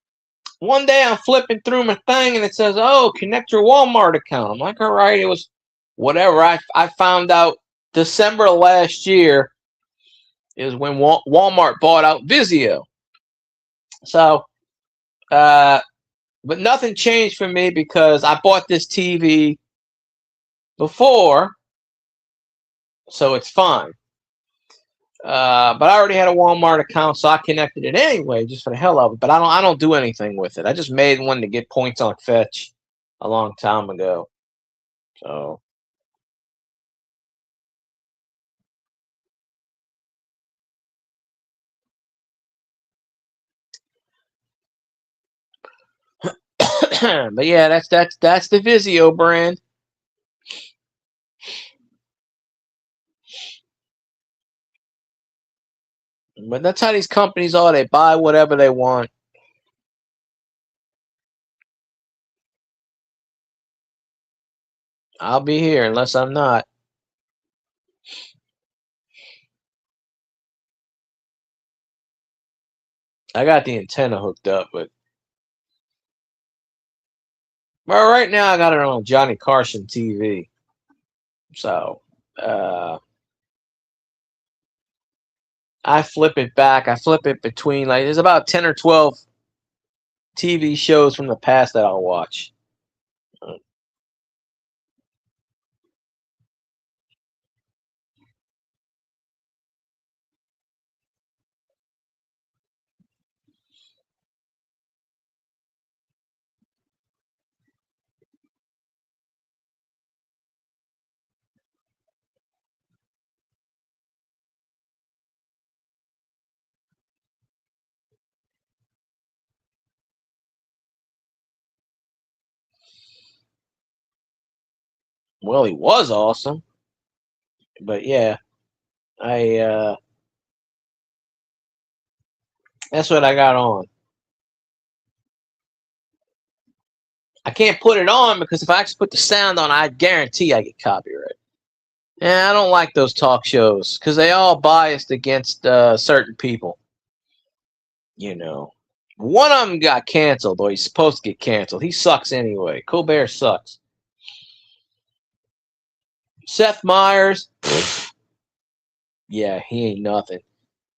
A: one day I'm flipping through my thing, and it says, "Oh, connect your Walmart account." I'm like, "All right." It was whatever. I found out December last year is when Walmart bought out Vizio. So, but nothing changed for me because I bought this TV before, so it's fine. But I already had a Walmart account, so I connected it anyway, just for the hell of it. But I don't do anything with it. I just made one to get points on Fetch a long time ago. So but yeah, that's the Vizio brand. But that's how these companies are. They buy whatever they want. I'll be here unless I'm not. I got the antenna hooked up, but well, right now I got it on Johnny Carson TV. So uh, I flip it back. I flip it between like there's about 10 or 12 TV shows from the past that I'll watch. Well, he was awesome, but yeah, I that's what I got on. I can't put it on because if I actually put the sound on, I guarantee I get copyright. Yeah, I don't like those talk shows because they all biased against certain people. You know, one of them got canceled, or he's supposed to get canceled. He sucks anyway. Colbert sucks. Seth Meyers, yeah, he ain't nothing.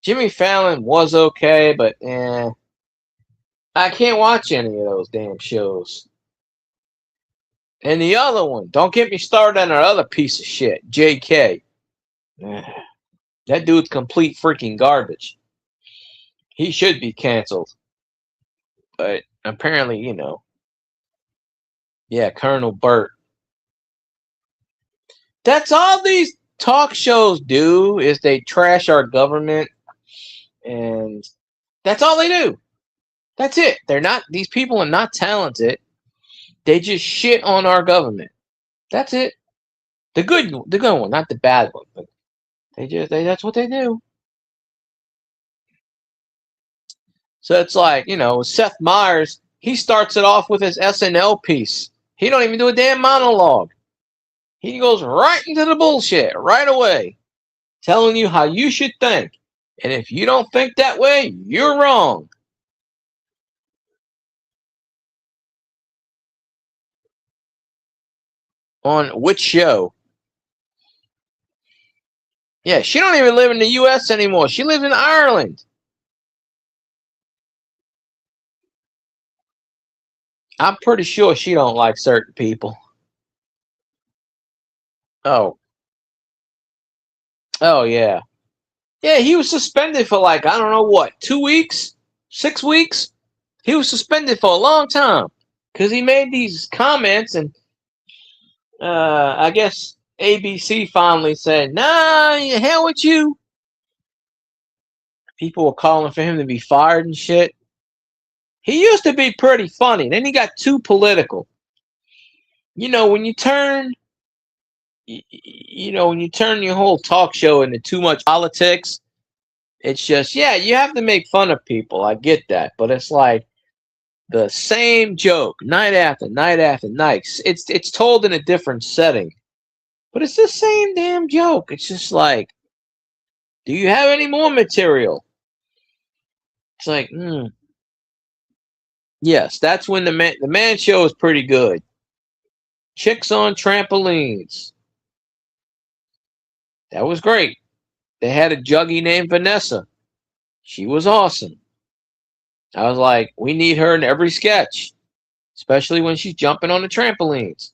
A: Jimmy Fallon was okay, but I can't watch any of those damn shows. And the other one, don't get me started on another piece of shit, JK. That dude's complete freaking garbage. He should be canceled. But apparently, yeah, Colonel Burt. That's all these talk shows do is they trash our government, and that's all they do. That's it. These people are not talented. They just shit on our government. That's it. The good one, not the bad one. But that's what they do. So it's like, Seth Meyers, he starts it off with his SNL piece. He don't even do a damn monologue. He goes right into the bullshit right away, telling you how you should think. And if you don't think that way, you're wrong. On which show? Yeah, she don't even live in the U.S. anymore. She lives in Ireland. I'm pretty sure she don't like certain people. Oh. Oh, yeah. Yeah, he was suspended for I don't know what, 2 weeks? 6 weeks? He was suspended for a long time because he made these comments, and I guess ABC finally said, nah, hell with you. People were calling for him to be fired and shit. He used to be pretty funny. Then he got too political. When you turn your whole talk show into too much politics, it's just, yeah, you have to make fun of people. I get that. But it's like the same joke night after night after night. It's told in a different setting. But it's the same damn joke. It's just like, do you have any more material? It's like, yes, that's when the man show is pretty good. Chicks on trampolines. That was great. They had a juggy named Vanessa. She was awesome. I was like, we need her in every sketch, especially when she's jumping on the trampolines.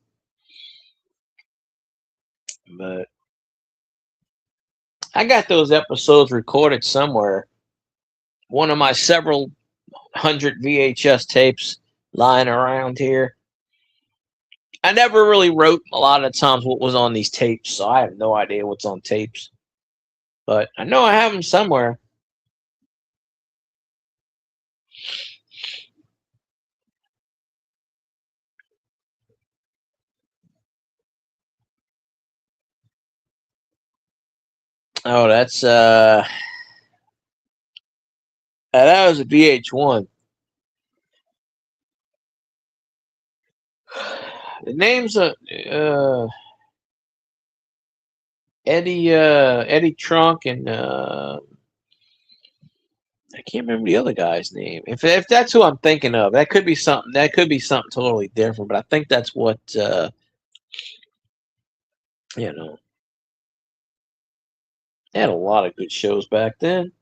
A: But I got those episodes recorded somewhere. One of my several hundred VHS tapes lying around here. I never really wrote a lot of times what was on these tapes, so I have no idea what's on tapes. But I know I have them somewhere. Oh, that's that was a VH1. The name's Eddie Trunk, and I can't remember the other guy's name. If that's who I'm thinking of, that could be something. That could be something totally different. But I think that's what They had a lot of good shows back then.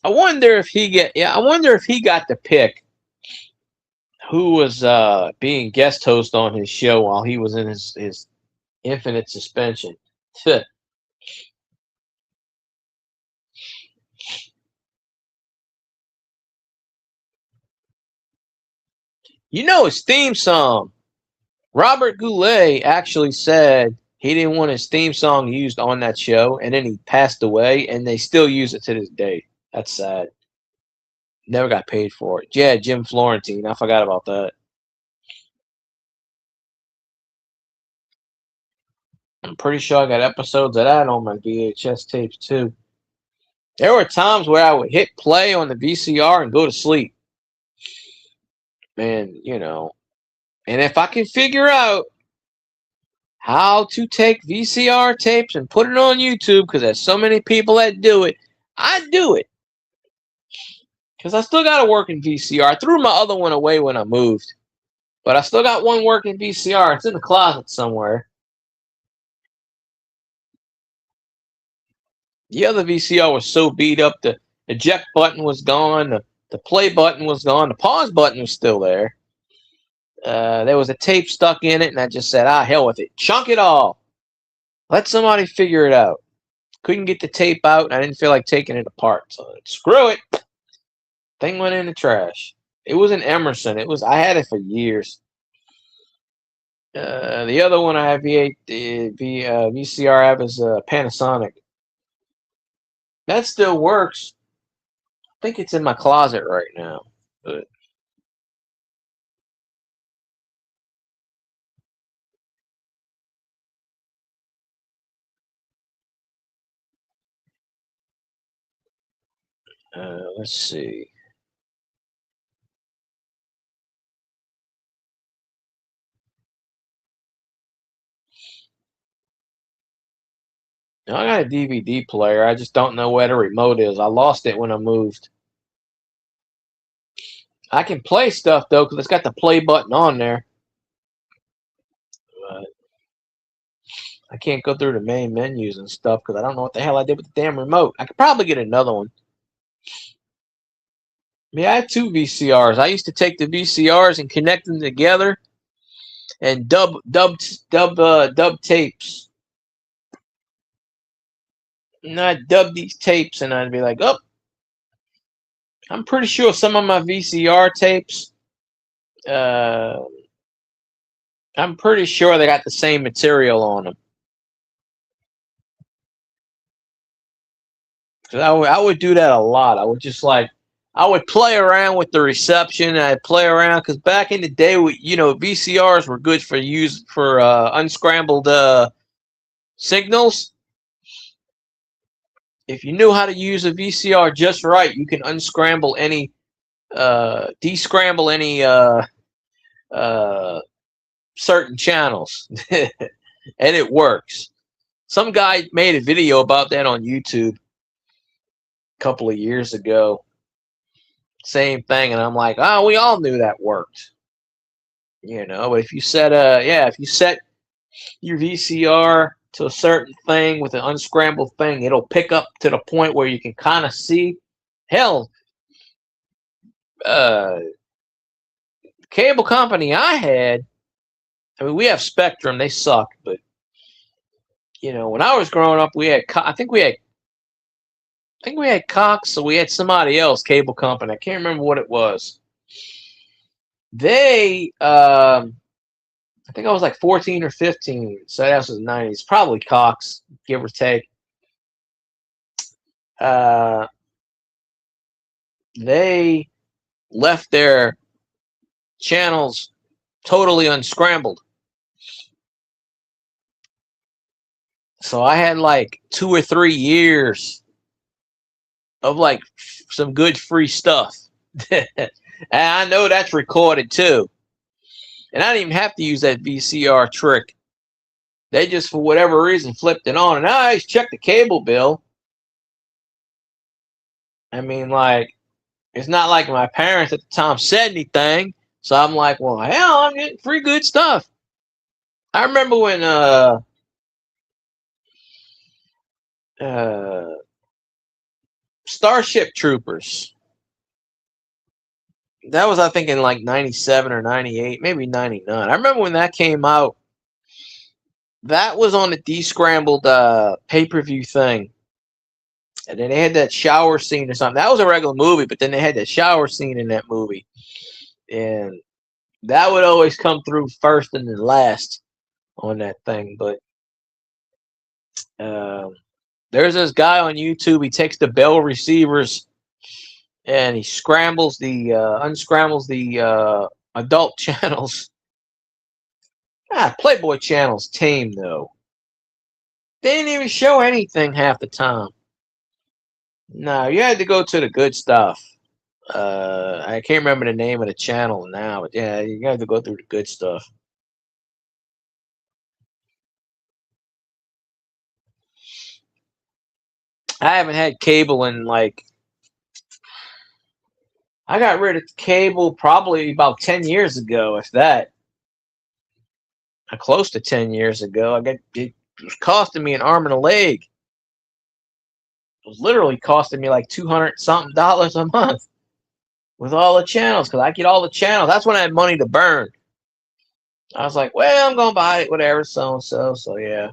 A: I wonder if he got to pick who was being guest host on his show while he was in his infinite suspension. His theme song. Robert Goulet actually said he didn't want his theme song used on that show, and then he passed away, and they still use it to this day. That's sad. Never got paid for it. Yeah, Jim Florentine. I forgot about that. I'm pretty sure I got episodes of that on my VHS tapes too. There were times where I would hit play on the VCR and go to sleep. And, and if I can figure out how to take VCR tapes and put it on YouTube, because there's so many people that do it, I'd do it. Because I still got a working VCR. I threw my other one away when I moved. But I still got one working VCR. It's in the closet somewhere. The other VCR was so beat up, the eject button was gone, the play button was gone, the pause button was still there. There was a tape stuck in it, and I just said, hell with it. Chunk it all. Let somebody figure it out. Couldn't get the tape out, and I didn't feel like taking it apart. So screw it. Thing went in the trash. It was an Emerson. I had it for years. The other one I have VCR I have is Panasonic. That still works. I think it's in my closet right now. But let's see. Now, I got a DVD player. I just don't know where the remote is. I lost it when I moved. I can play stuff though because it's got the play button on there. But I can't go through the main menus and stuff because I don't know what the hell I did with the damn remote. I could probably get another one. Yeah, I had two VCRs. I used to take the VCRs and connect them together and dub tapes. And I'd dub these tapes and I'd be like, oh, I'm pretty sure some of my VCR tapes, I'm pretty sure they got the same material on them. Cause I would do that a lot. I would just I would play around with the reception. And I'd play around because back in the day, VCRs were good for unscrambled signals. If you knew how to use a VCR just right, you can unscramble any, descramble any certain channels, and it works. Some guy made a video about that on YouTube a couple of years ago. Same thing, and I'm like, oh, we all knew that worked. But if you set your VCR to a certain thing with an unscrambled thing, it'll pick up to the point where you can kind of see. Hell, cable company I had, I mean, we have Spectrum, they suck, but when I was growing up, I think we had Cox, so we had somebody else, cable company. I can't remember what it was. They, I think I was like 14 or 15, so that was the 90s, probably Cox, give or take. They left their channels totally unscrambled. So I had like 2 or 3 years of like some good free stuff. And I know that's recorded too. And I didn't even have to use that VCR trick. They just, for whatever reason, flipped it on. And I always checked the cable bill. I mean, like, it's not like my parents at the time said anything. So I'm like, well, hell, I'm getting free good stuff. I remember when Starship Troopers. That was, I think, in like 97 or 98, maybe 99. I remember when that came out. That was on a descrambled pay-per-view thing. And then they had that shower scene or something. That was a regular movie, but then they had that shower scene in that movie. And that would always come through first and then last on that thing. But there's this guy on YouTube. He takes the Bell receivers and he unscrambles the adult channels. Playboy channel's tame though. They didn't even show anything half the time. No, you had to go to the good stuff. I can't remember the name of the channel now, but yeah, you have to go through the good stuff. I haven't had cable in like, I got rid of cable probably about 10 years ago, if that. Close to 10 years ago. It was costing me an arm and a leg. was literally costing me like $200 something a month with all the channels because I get all the channels. That's when I had money to burn. I was like, well, I'm gonna buy it, whatever, so and so. So yeah.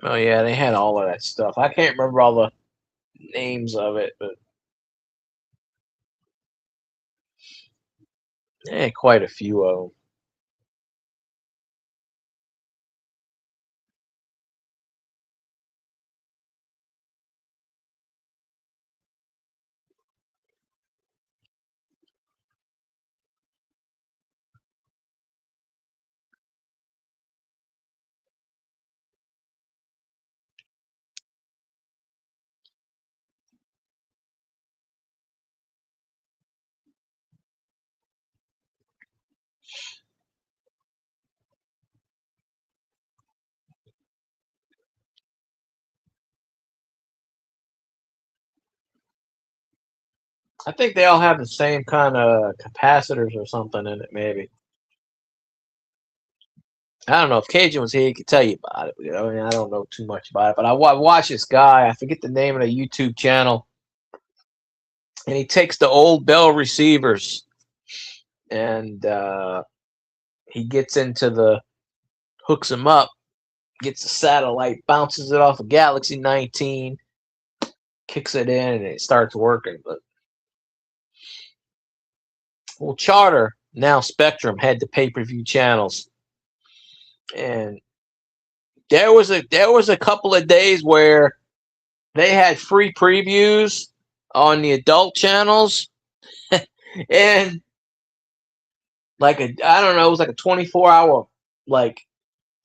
A: Oh yeah, they had all of that stuff. I can't remember all the names of it, but they had quite a few of them. I think they all have the same kind of capacitors or something in it, maybe. I don't know if Cajun was here, he could tell you about it. I mean, I don't know too much about it, but I watch this guy. I forget the name of the YouTube channel, and he takes the old Bell receivers and he gets into the hooks them up, gets the satellite, bounces it off a Galaxy 19, kicks it in, and it starts working. But well, Charter now Spectrum had the pay-per-view channels, and there was a couple of days where they had free previews on the adult channels, and like I don't know, it was like a 24-hour like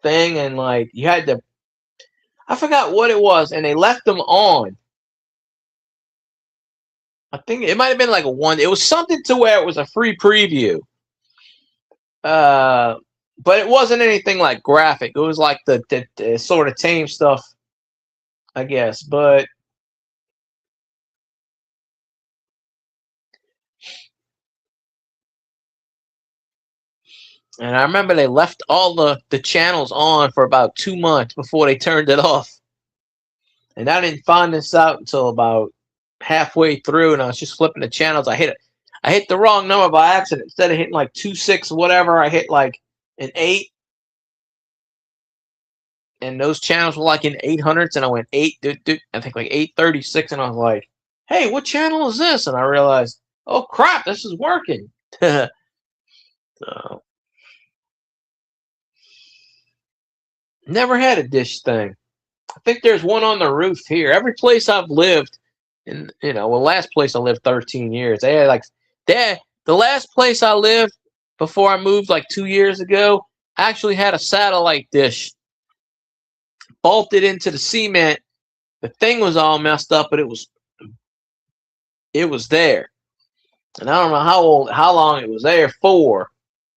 A: thing, and like you had to, I forgot what it was, and they left them on. I think it might have been like a one. It was something to where it was a free preview. Uh, but it wasn't anything like graphic. It was like the sort of tame stuff, I guess. But and I remember they left all the channels on for about 2 months before they turned it off. And I didn't find this out until about halfway through, and I was just flipping the channels. I hit the wrong number by accident. Instead of hitting like 2 6 whatever, I hit like an 8, and those channels were like in 800s, and I went 8, I think like 836, and I was like, "Hey, what channel is this?" And I realized, "Oh crap, this is working." So, never had a dish thing. I think there's one on the roof here. Every place I've lived, and well, last place I lived 13 years. They had like the last place I lived before I moved like 2 years ago actually had a satellite dish bolted into the cement. The thing was all messed up, but it was there. And I don't know how long it was there for.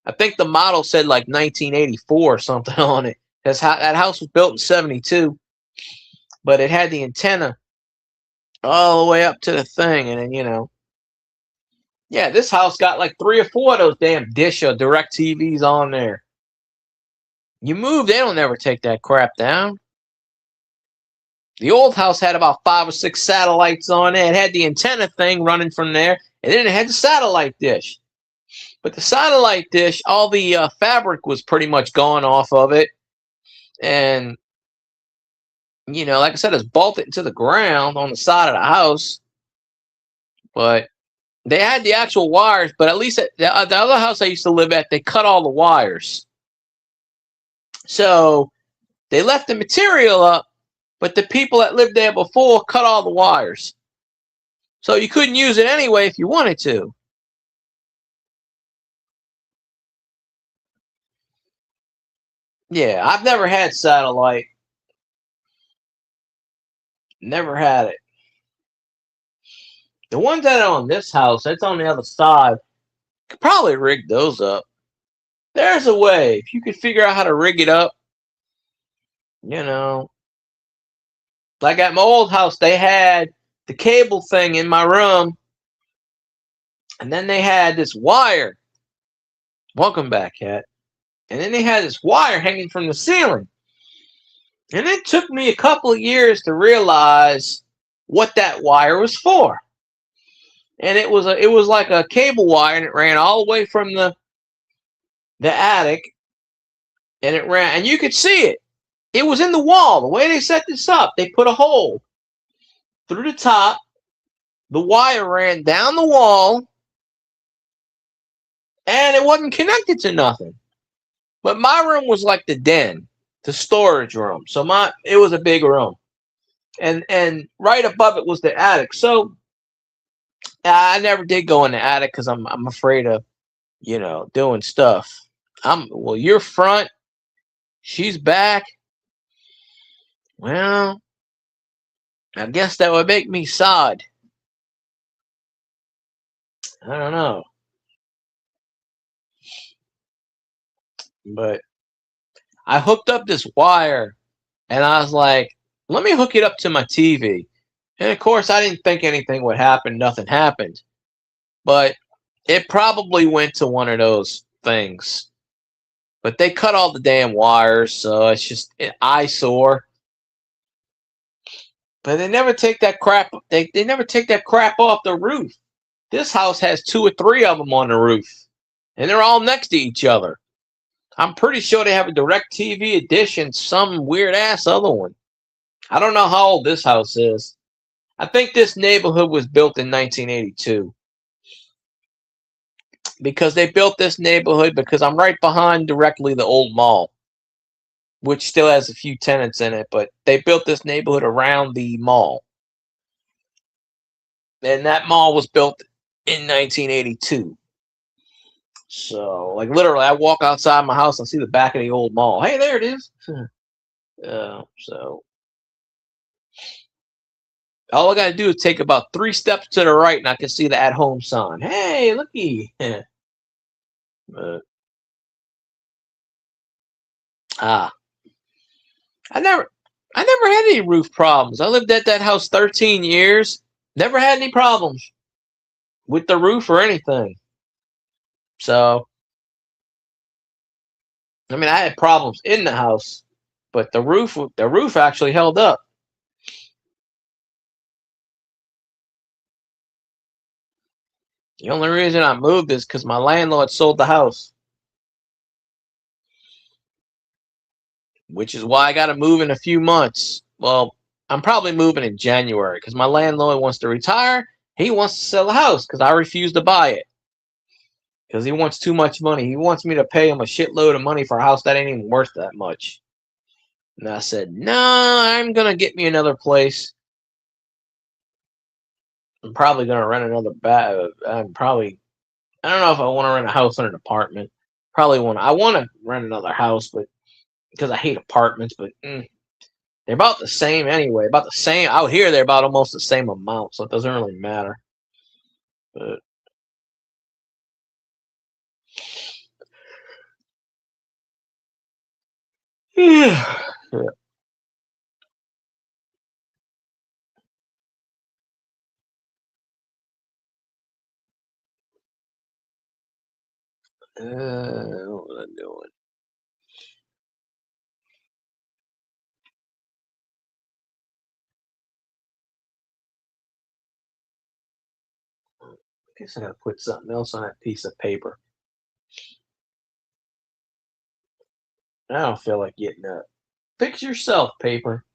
A: I think the model said like 1984 or something on it. That house was built in 72, but it had the antenna all the way up to the thing, and then yeah, this house got like 3 or 4 of those damn Dish or Direct TVs on there. You move, they don't ever take that crap down. The old house had about 5 or 6 satellites on it. It had the antenna thing running from there, and then it had the satellite dish. But the satellite dish, all the fabric was pretty much gone off of it, and like I said, it's bolted into the ground on the side of the house. But they had the actual wires, but at least at the other house I used to live at, they cut all the wires. So they left the material up, but the people that lived there before cut all the wires. So you couldn't use it anyway if you wanted to. Yeah, I've never had satellite. Never had it. The ones that are on this house, that's on the other side. Could probably rig those up. There's a way. If you could figure out how to rig it up, you know. Like at my old house, they had the cable thing in my room, and then they had this wire. Welcome back, Cat. And then they had this wire hanging from the ceiling. And it took me a couple of years to realize what that wire was for. And it was like a cable wire, and it ran all the way from the attic, and it ran, and you could see it. It was in the wall. The way they set this up, they put a hole through the top. The wire ran down the wall, and it wasn't connected to nothing. But my room was like the den, the storage room. So it was a big room, and right above it was the attic. So I never did go in the attic because I'm afraid of, doing stuff. Well, you're front, she's back. Well, I guess that would make me sod. I don't know. But I hooked up this wire, and I was like, let me hook it up to my TV. And of course, I didn't think anything would happen. Nothing happened. But it probably went to one of those things. But they cut all the damn wires, so it's just an eyesore. But they never take that crap. They never take that crap off the roof. This house has 2 or 3 of them on the roof, and they're all next to each other. I'm pretty sure they have a DirecTV edition, some weird ass other one. I don't know how old this house is. I think this neighborhood was built in 1982. Because they built this neighborhood because I'm right behind directly the old mall, which still has a few tenants in it, but they built this neighborhood around the mall. And that mall was built in 1982. So, like, literally, I walk outside my house and see the back of the old mall. Hey, there it is. So, all I got to do is take about 3 steps to the right, and I can see the at-home sign. Hey, looky. I never had any roof problems. I lived at that house 13 years. Never had any problems with the roof or anything. So, I mean, I had problems in the house, but the roof actually held up. The only reason I moved is because my landlord sold the house, which is why I got to move in a few months. Well, I'm probably moving in January because my landlord wants to retire. He wants to sell the house because I refuse to buy it because he wants too much money. He wants me to pay him a shitload of money for a house that ain't even worth that much. And I said, no, I'm going to get me another place. I'm probably going to rent another I don't know if I want to rent a house or an apartment. I want to rent another house, but because I hate apartments, but they're about the same anyway. About the same out here. They're about almost the same amount, so it doesn't really matter. But yeah. What was I doing? I guess I gotta put something else on that piece of paper. I don't feel like getting up. Fix yourself, paper.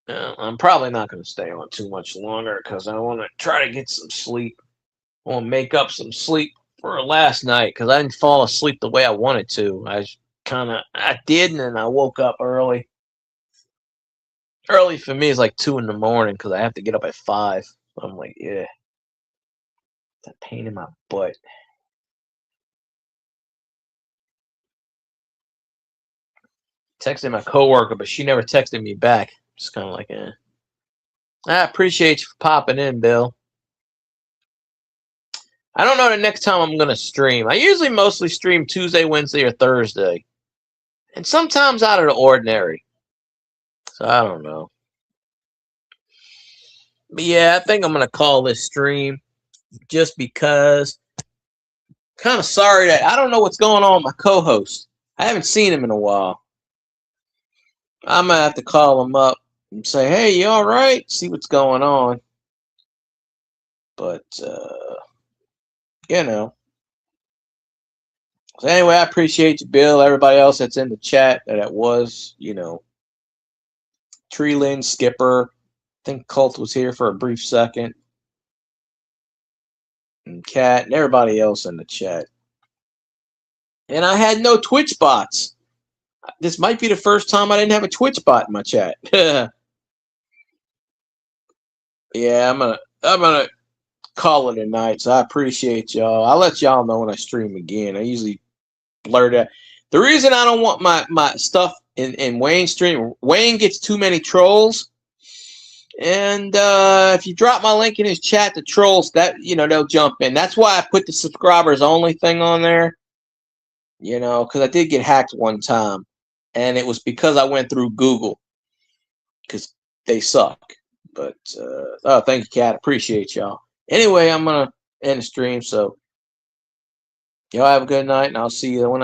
A: I'm probably not going to stay on too much longer because I want to try to get some sleep. I want to make up some sleep for last night because I didn't fall asleep the way I wanted to. I did, and then I woke up early. Early for me is like 2 in the morning because I have to get up at 5. I'm like, yeah, it's a pain in my butt. Texted my coworker, but she never texted me back. Just kind of like, eh. I appreciate you for popping in, Bill. I don't know the next time I'm going to stream. I usually mostly stream Tuesday, Wednesday, or Thursday. And sometimes out of the ordinary. So I don't know. But yeah, I think I'm going to call this stream just because. Kind of sorry that I don't know what's going on with my co-host. I haven't seen him in a while. I'm going to have to call him up and say, hey, you all right? See what's going on. But, you know. So anyway, I appreciate you, Bill. Everybody else that's in the chat that was, you know, Treeland, Skipper. I think Colt was here for a brief second. And Cat and everybody else in the chat. And I had no Twitch bots. This might be the first time I didn't have a Twitch bot in my chat. Yeah, I'm gonna call it a night. So I appreciate y'all. I'll let y'all know when I stream again. I usually blur that. The reason I don't want my stuff in Wayne's stream, Wayne gets too many trolls. And if you drop my link in his chat, the trolls that they'll jump in. That's why I put the subscribers only thing on there. Because I did get hacked one time, and it was because I went through Google, because they suck. But thank you, Kat. Appreciate y'all. Anyway, I'm gonna end the stream. So y'all have a good night, and I'll see you when